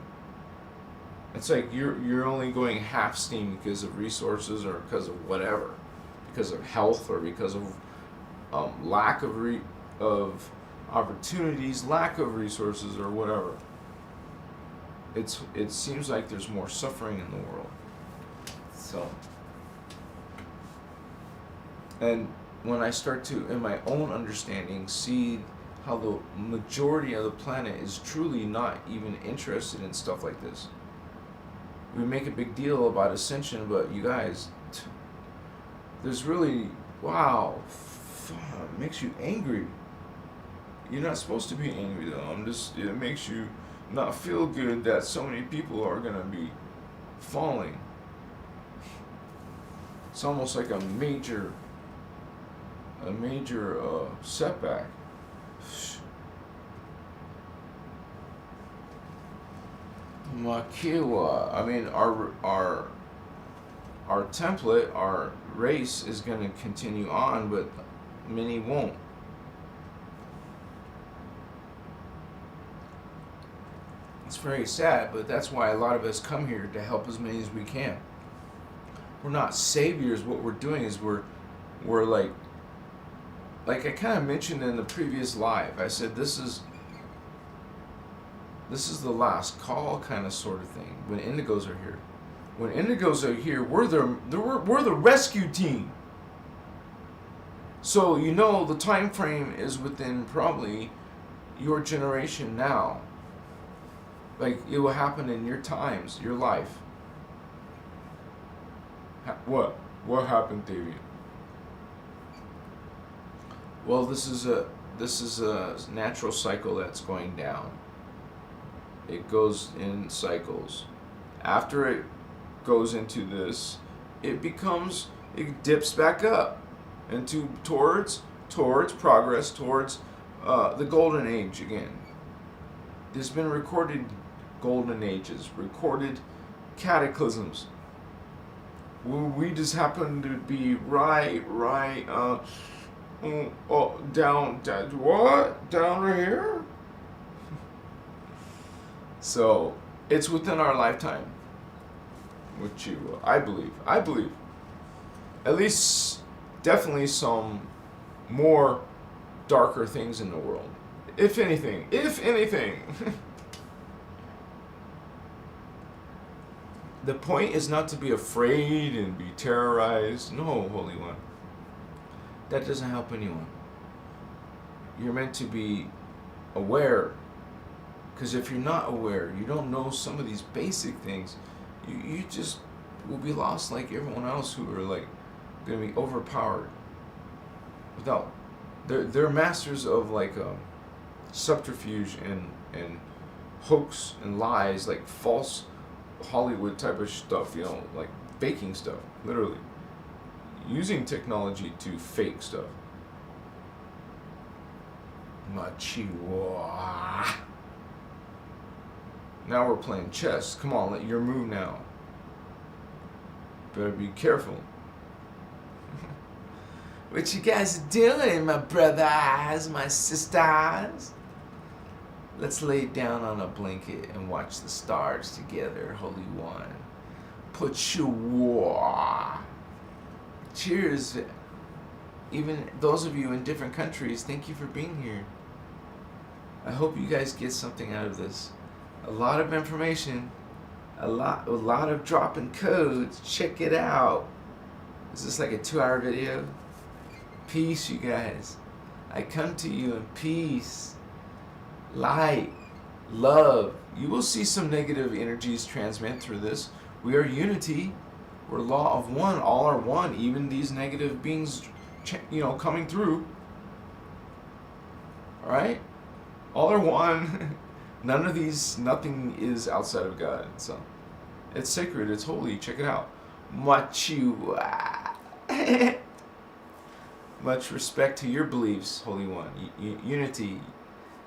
[SPEAKER 1] It's like you're only going half steam because of resources, or because of whatever, because of health, or because of lack of opportunities, lack of resources, or whatever. It seems like there's more suffering in the world. So, and when I start to, in my own understanding, see how the majority of the planet is truly not even interested in stuff like this. We make a big deal about Ascension, but you guys, there's really, wow, it makes you angry. You're not supposed to be angry though. It makes you not feel good that so many people are gonna be falling. It's almost like a major setback. Makiwa. I mean, our template, our race is going to continue on, but many won't. It's very sad, but that's why a lot of us come here to help as many as we can. We're not saviors. What we're doing is we're like I kind of mentioned in the previous live. I said this is the last call, kind of sort of thing. When indigos are here, we're the rescue team. So you know the time frame is within probably your generation now. Like, it will happen in your times, your life. What? What happened, David? Well, this is a natural cycle that's going down. It goes in cycles. After it goes into this, it dips back up into towards progress, towards the golden age again. There's been recorded golden ages, recorded cataclysms. We just happen to be right down right here. So it's within our lifetime, which I believe, at least definitely some more darker things in the world, if anything. The point is not to be afraid and be terrorized. No, Holy One. That doesn't help anyone. You're meant to be aware. Because if you're not aware, you don't know some of these basic things, you just will be lost like everyone else who are like going to be overpowered. Without, they're masters of like subterfuge and hoax and lies, like false Hollywood type of stuff, like faking stuff, literally. Using technology to fake stuff. Machiwa. Now we're playing chess. Come on, let your move now. Better be careful. What you guys doing, my brothers, my sisters? Let's lay down on a blanket and watch the stars together, Holy One. Put your war. Cheers. Even those of you in different countries, thank you for being here. I hope you guys get something out of this. A lot of information, a lot of dropping codes. Check it out. Is this like a 2-hour video? Peace, you guys. I come to you in peace, light, love. You will see some negative energies transmit through this. We are unity. We're law of one. All are one. Even these negative beings, coming through. All right? All are one. Nothing is outside of God. So it's sacred. It's holy. Check it out. Machiwa. Much respect to your beliefs, Holy One.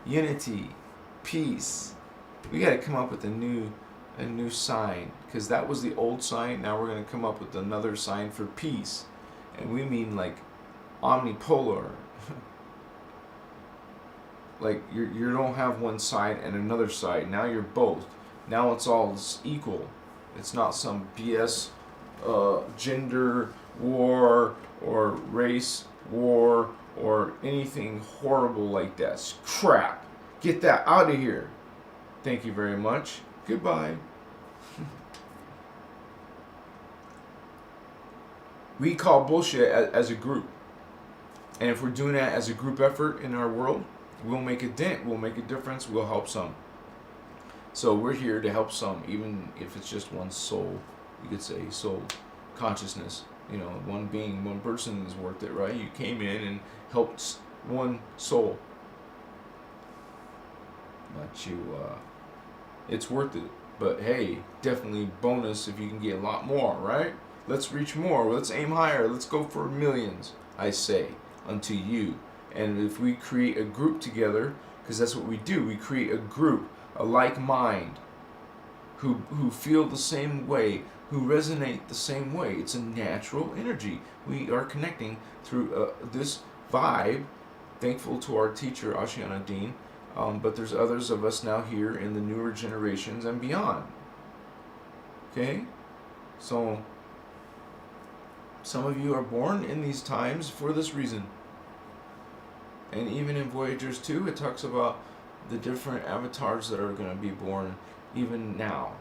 [SPEAKER 1] Unity, peace. We got to come up with a new sign, because that was the old sign. Now we're going to come up with another sign for peace, and we mean like omnipolar. Like you don't have one side and another side. Now you're both. Now it's all equal. It's not some BS gender war or race war or anything horrible like that. It's crap. Get that out of here. Thank you very much. Goodbye. We call bullshit as a group. And if we're doing that as a group effort in our world, we'll make a dent, we'll make a difference, we'll help some. So we're here to help some, even if it's just one soul, you could say, soul consciousness. One being, one person is worth it, right? You came in and helped one soul. It's worth it. But hey, definitely bonus if you can get a lot more, right? Let's reach more. Let's aim higher. Let's go for millions, I say, unto you. And if we create a group together, because that's what we do, we create a group, a like mind, who feel the same way, who resonate the same way. It's a natural energy. We are connecting through this vibe, thankful to our teacher, Ashiana Dean, but there's others of us now here in the newer generations and beyond. Okay? So, some of you are born in these times for this reason. And even in Voyagers 2, it talks about the different avatars that are going to be born even now,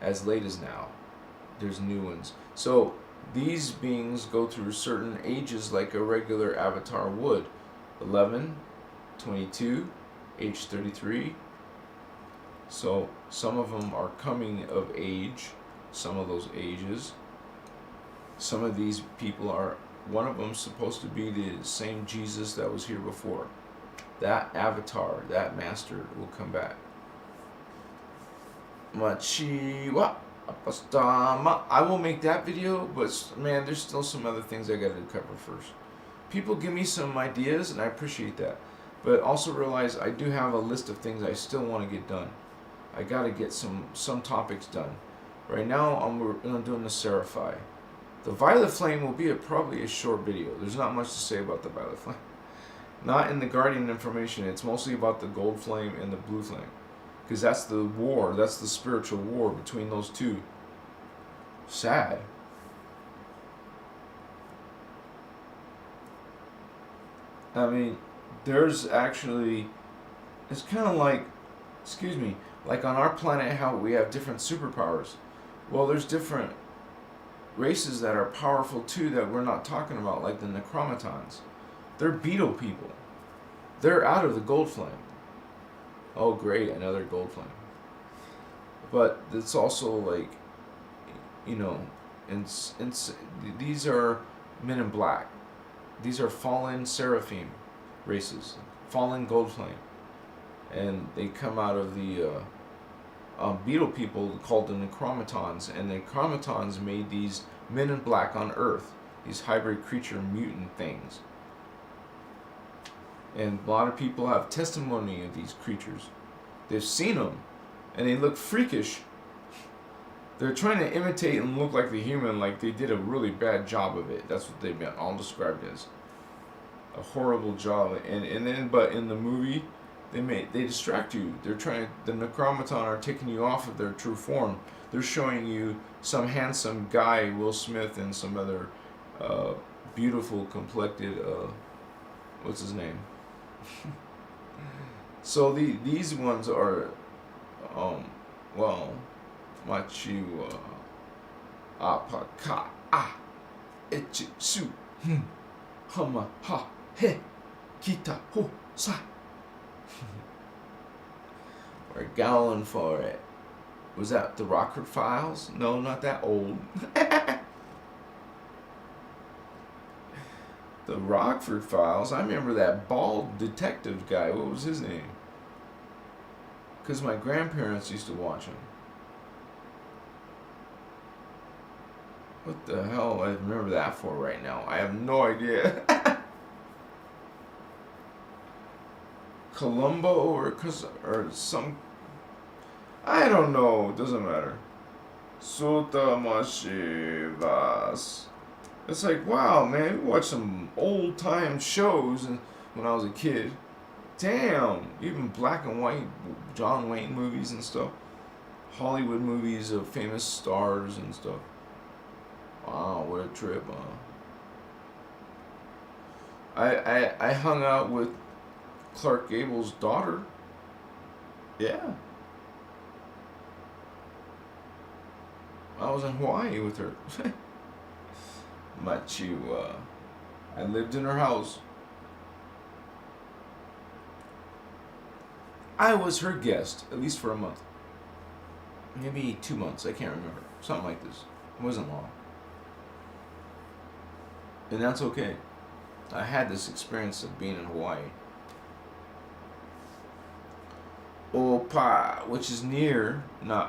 [SPEAKER 1] as late as now. There's new ones. So these beings go through certain ages like a regular avatar would. 11, 22, age 33. So some of them are coming of age, some of those ages. Some of these people are, one of them supposed to be the same Jesus that was here before. That avatar, that master will come back. Machiwa Apostama. I will make that video, but man, there's still some other things I gotta cover first. People give me some ideas, and I appreciate that. But also realize I do have a list of things I still want to get done. I gotta get some topics done. Right now, I'm doing the Seraphi. The Violet Flame will be probably a short video. There's not much to say about the Violet Flame. Not in the Guardian information. It's mostly about the Gold Flame and the Blue Flame. Because that's the war. That's the spiritual war between those two. Sad. I mean, there's actually... It's kind of like... Excuse me. Like on our planet, how we have different superpowers. Well, there's different races that are powerful too that we're not talking about, like the Necromatons. They're beetle people. They're out of the Gold Flame. Oh great, another Gold Flame. But it's also like, you know, and these are men in black. These are fallen Seraphim races. Fallen Gold Flame. And they come out of the beetle people called the Necromatons. And the Necromatons made these men in black on Earth. These hybrid creature mutant things. And a lot of people have testimony of these creatures. They've seen them, and they look freakish. They're trying to imitate and look like the human, like they did a really bad job of it. That's what they've been all described as. A horrible job. And then, but in the movie, they distract you. They're trying. The Necromaton are taking you off of their true form. They're showing you some handsome guy, Will Smith, and some other beautiful, complected. What's his name? So these ones are, well, machiwa, apaka, echisu, hama, ha, he, kita, ho, sa. We're going for it. Was that the Rockford Files? No, not that old. The Rockford Files, I remember that bald detective guy. What was his name? Because my grandparents used to watch him. What the hell I remember that for right now? I have no idea. Columbo or some... I don't know. It doesn't matter. Sotamashivas. It's like, wow, man, we watched some old-time shows when I was a kid. Damn, even black and white John Wayne movies and stuff. Hollywood movies of famous stars and stuff. Wow, what a trip, huh? I hung out with Clark Gable's daughter. Yeah. I was in Hawaii with her. Machiwa. I lived in her house. I was her guest, at least for a month. Maybe 2 months, I can't remember. Something like this. It wasn't long. And that's okay. I had this experience of being in Hawaii. Opa, which is near one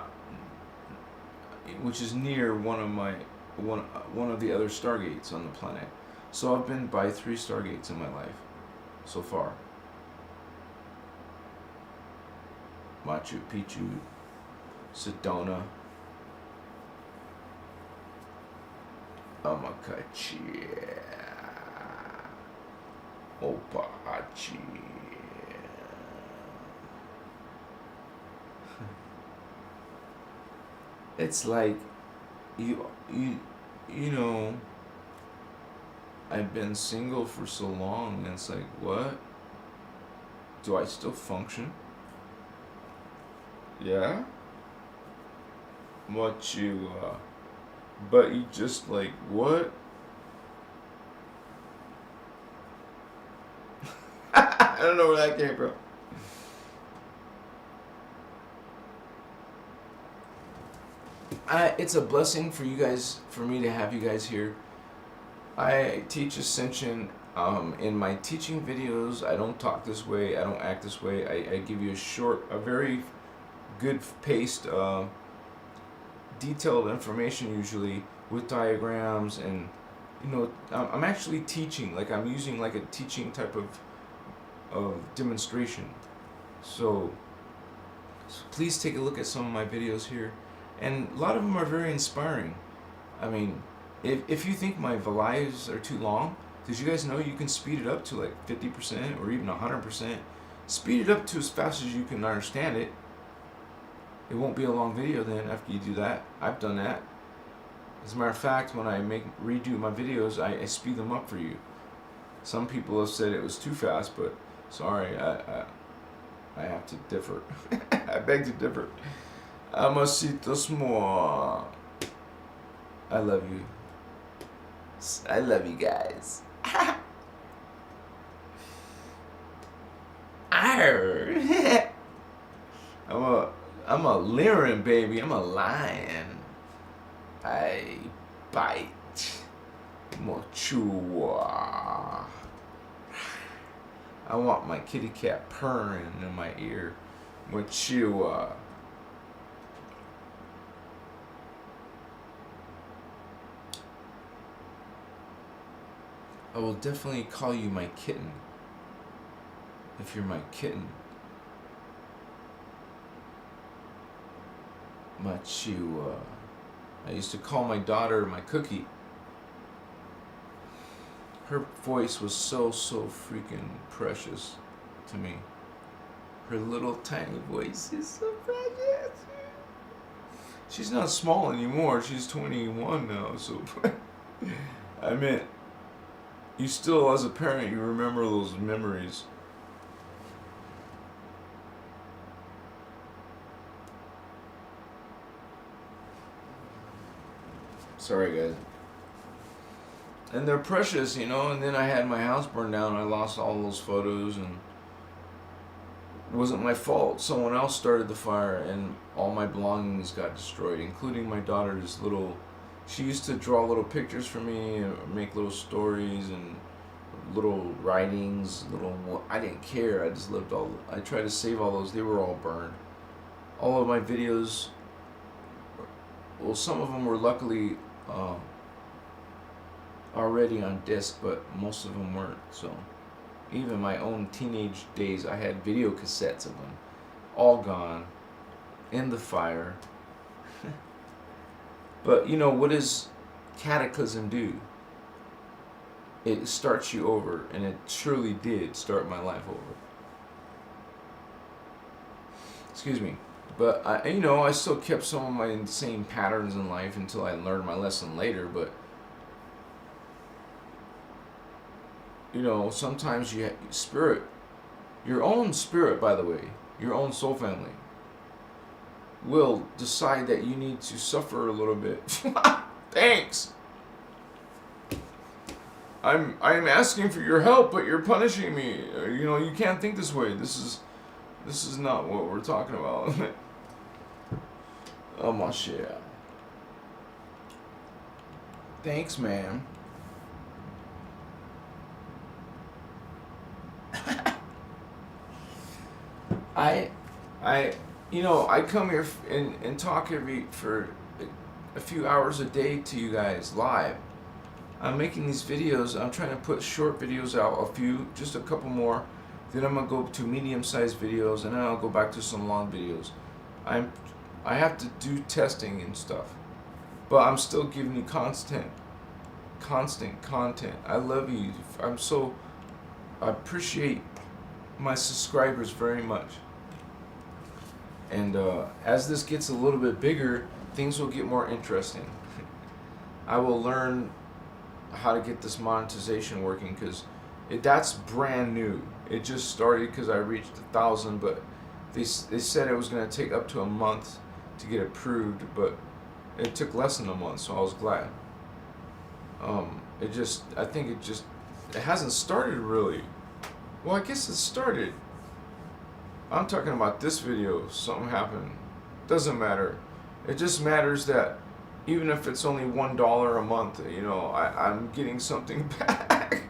[SPEAKER 1] of the other stargates on the planet. So I've been by 3 stargates in my life. so far. Machu Picchu, Sedona, Amakachi, Opahachi. It's like you know, I've been single for so long, and it's like, what? Do I still function? Yeah? What you, but you just like, what? I don't know where that came from. It's a blessing for you guys, for me to have you guys here. I teach Ascension. In my teaching videos, I don't talk this way, I don't act this way. I give you a very good paced, detailed information, usually with diagrams, and I'm actually teaching, like I'm using like a teaching type of demonstration. So please take a look at some of my videos here, and a lot of them are very inspiring. I mean, if you think my lives are too long, did you guys know you can speed it up to like 50% or even 100%? Speed it up to as fast as you can understand it. It won't be a long video then after you do that. I've done that. As a matter of fact, when I redo my videos, I speed them up for you. Some people have said it was too fast, but sorry, I have to differ. I beg to differ. Amasitos more. I love you. I love you guys. Arr. I'm a Lyran, baby. I'm a lion. I bite. Mochua. I want my kitty cat purring in my ear. Mochua. I will definitely call you my kitten. If you're my kitten. Machua. I used to call my daughter my cookie. Her voice was so freaking precious to me. Her little tiny voice is so precious. She's not small anymore. She's 21 now, so I meant, you still, as a parent, you remember those memories. Sorry, guys. And they're precious, and then I had my house burned down. I lost all those photos, and it wasn't my fault. Someone else started the fire, and all my belongings got destroyed, including my daughter's little... She used to draw little pictures for me, and make little stories, and little writings, I didn't care. I just lived I tried to save all those. They were all burned. All of my videos, well, some of them were luckily already on disc, but most of them weren't. So even my own teenage days, I had video cassettes of them, all gone in the fire. But what does cataclysm do? It starts you over, and it surely did start my life over. Excuse me. But I still kept some of my same patterns in life until I learned my lesson later. But sometimes your own spirit, by the way, your own soul family, will decide that you need to suffer a little bit. Thanks. I'm asking for your help, but you're punishing me. You can't think this way. This is not what we're talking about. Oh my shit. Thanks, man. I come here and talk for a few hours a day to you guys live. I'm making these videos. I'm trying to put short videos out, just a couple more. Then I'm gonna go to medium-sized videos, and then I'll go back to some long videos. I have to do testing and stuff, but I'm still giving you constant content. I love you. I appreciate my subscribers very much. And as this gets a little bit bigger, things will get more interesting. I will learn how to get this monetization working, because that's brand new. It just started because I reached 1,000, but they said it was going to take up to a month to get approved, but it took less than a month, so I was glad. It hasn't started really. Well, I guess it started. I'm talking about this video. Something happened. Doesn't matter. It just matters that even if it's only $1 a month, I'm getting something back.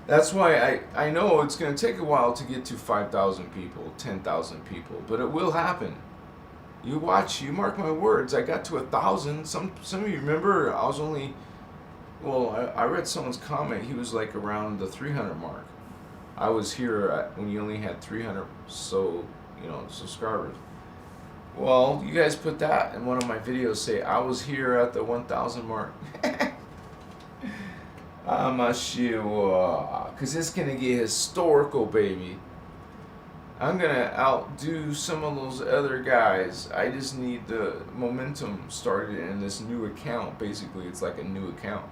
[SPEAKER 1] That's why I know it's going to take a while to get to 5,000 people, 10,000 people, but it will happen. You watch, you mark my words. I got to 1,000. Some of you remember I was only, I read someone's comment. He was like around the 300 mark. I was here when you only had 300 subscribers. Well, you guys put that in one of my videos. Say I was here at the 1,000 mark. I'm sure, because it's going to get historical, baby. I'm going to outdo some of those other guys. I just need the momentum started in this new account. Basically, it's like a new account.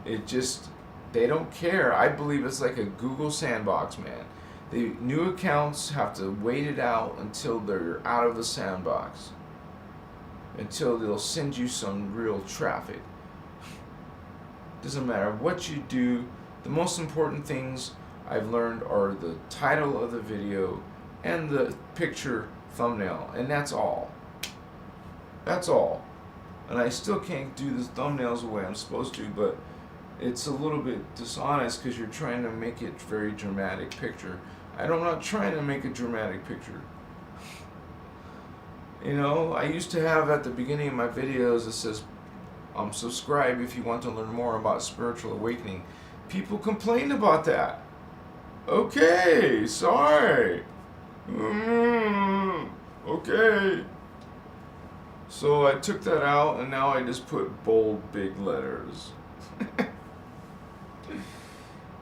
[SPEAKER 1] They don't care. I believe it's like a Google sandbox, man. The new accounts have to wait it out until they're out of the sandbox. Until they'll send you some real traffic. Doesn't matter what you do. The most important things I've learned are the title of the video and the picture thumbnail, and that's all. That's all. And I still can't do the thumbnails the way I'm supposed to, but it's a little bit dishonest because you're trying to make it very dramatic picture. I'm not trying to make a dramatic picture. I used to have at the beginning of my videos, it says, subscribe if you want to learn more about spiritual awakening. People complained about that. Okay, sorry. Okay. So I took that out, and now I just put bold, big letters.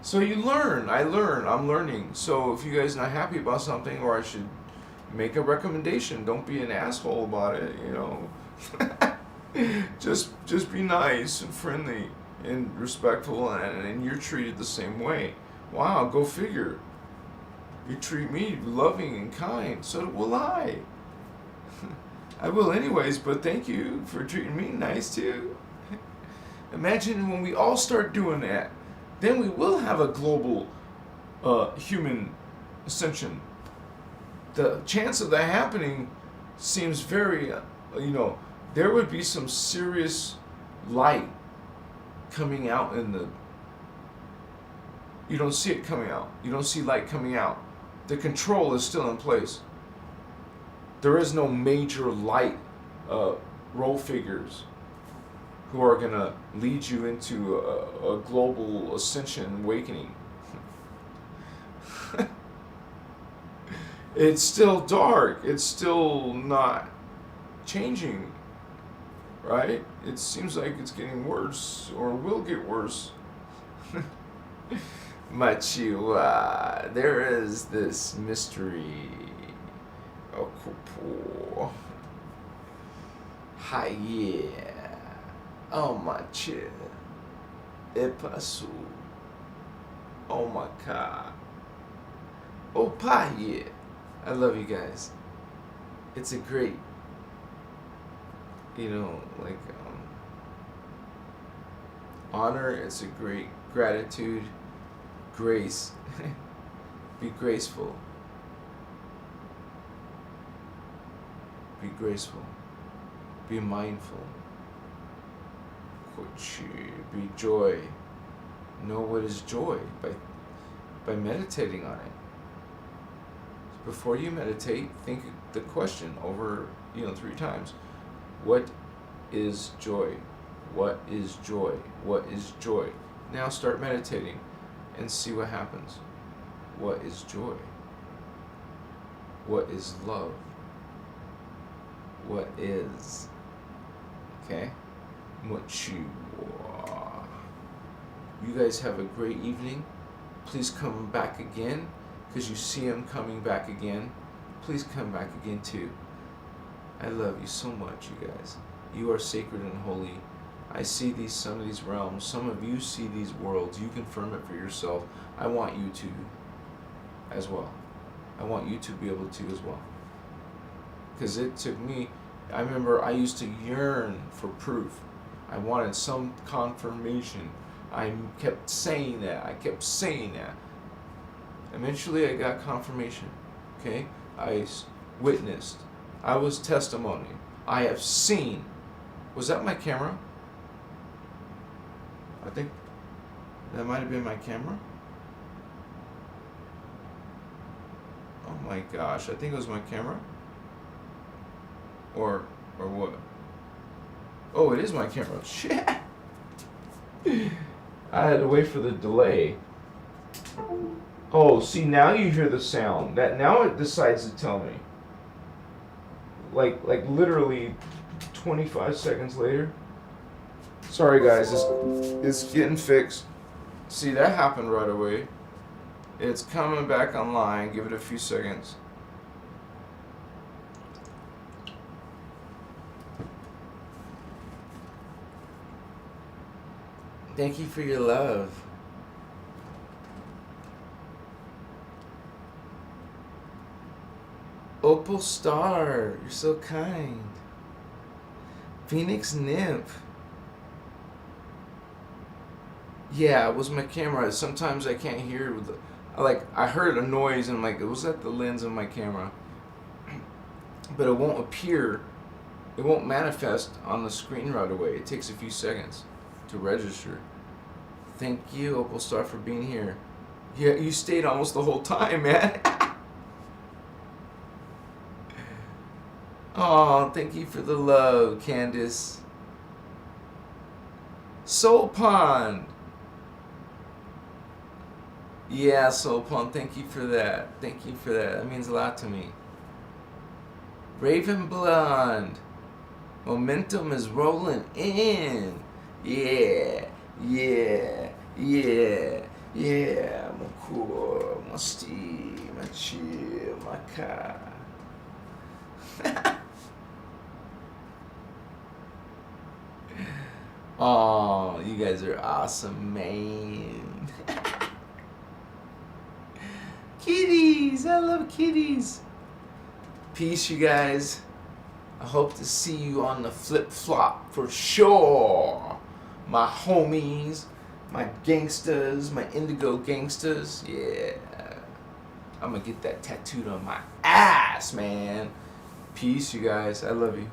[SPEAKER 1] So you learn. I'm learning. So if you guys are not happy about something, or I should make a recommendation, don't be an asshole about it, just be nice and friendly and respectful, and you're treated the same way. Wow, go figure. You treat me loving and kind, so will I. I will anyways, but thank you for treating me nice too. Imagine when we all start doing that, then we will have a global human ascension. The chance of that happening seems very, there would be some serious light coming out you don't see it coming out. You don't see light coming out. The control is still in place. There is no major light role figures who are going to lead you into a global ascension awakening. It's still dark. It's still not changing, right? It seems like it's getting worse, or will get worse. Machiwa, there is this mystery. Okupo. Haye. Oh my chill. Epasu. Oh my god. Opaye. I love you guys. It's a great, honor. It's a great gratitude, grace. Be graceful. Be graceful. Be mindful. Be joy. Know what is joy by meditating on it. Before you meditate, think the question over, 3 times. What is joy? What is joy? What is joy? Now start meditating and see what happens. What is joy? What is love? What is? Okay? What you are. You guys have a great evening. Please come back again, because you see him coming back again. Please come back again too. I love you so much, you guys. You are sacred and holy. I see some of these realms. Some of you see these worlds. You confirm it for yourself. I want you to as well. I want you to be able to as well. Because it took me, I remember I used to yearn for proof. I wanted some confirmation. I kept saying that. Eventually I got confirmation. Okay? I witnessed. I was testimony. I have seen. Was that my camera? I think that might have been my camera. Oh my gosh, I think it was my camera. Or what? Oh, it is my camera. Shit. I had to wait for the delay. Oh, see, now you hear the sound. Now it decides to tell me. Like literally 25 seconds later. Sorry guys, it's getting fixed. See, that happened right away. It's coming back online. Give it a few seconds. Thank you for your love. Opal Star, you're so kind. Phoenix Nymph. Yeah, it was my camera. Sometimes I can't hear with the, I heard a noise and I'm like, was that the lens of my camera? But it won't appear, it won't manifest on the screen right away. It takes a few seconds to register. Thank you, Opal Star, for being here. Yeah, you stayed almost the whole time, man. Oh, thank you for the love, Candace. Soul Pond. Yeah, Soul Pond, thank you for that. Thank you for that. That means a lot to me. Raven Blonde. Momentum is rolling in. Yeah, yeah, yeah, yeah. My cool, my steam, my chill, my car. Oh, you guys are awesome, man. Kitties, I love kitties. Peace, you guys. I hope to see you on the flip-flop for sure. My homies, my gangsters, my Indigo gangsters. Yeah. I'm gonna get that tattooed on my ass, man. Peace, you guys. I love you.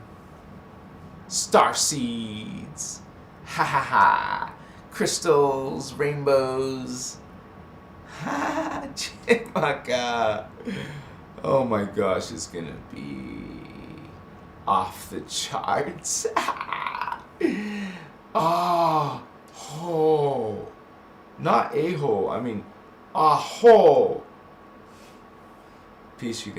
[SPEAKER 1] Starseeds. Ha ha ha. Crystals, rainbows. Ha, Chipmaka. Oh my gosh, it's gonna be off the charts. Ah, ho. Not a-ho, I mean, a-ho. Peace, you guys.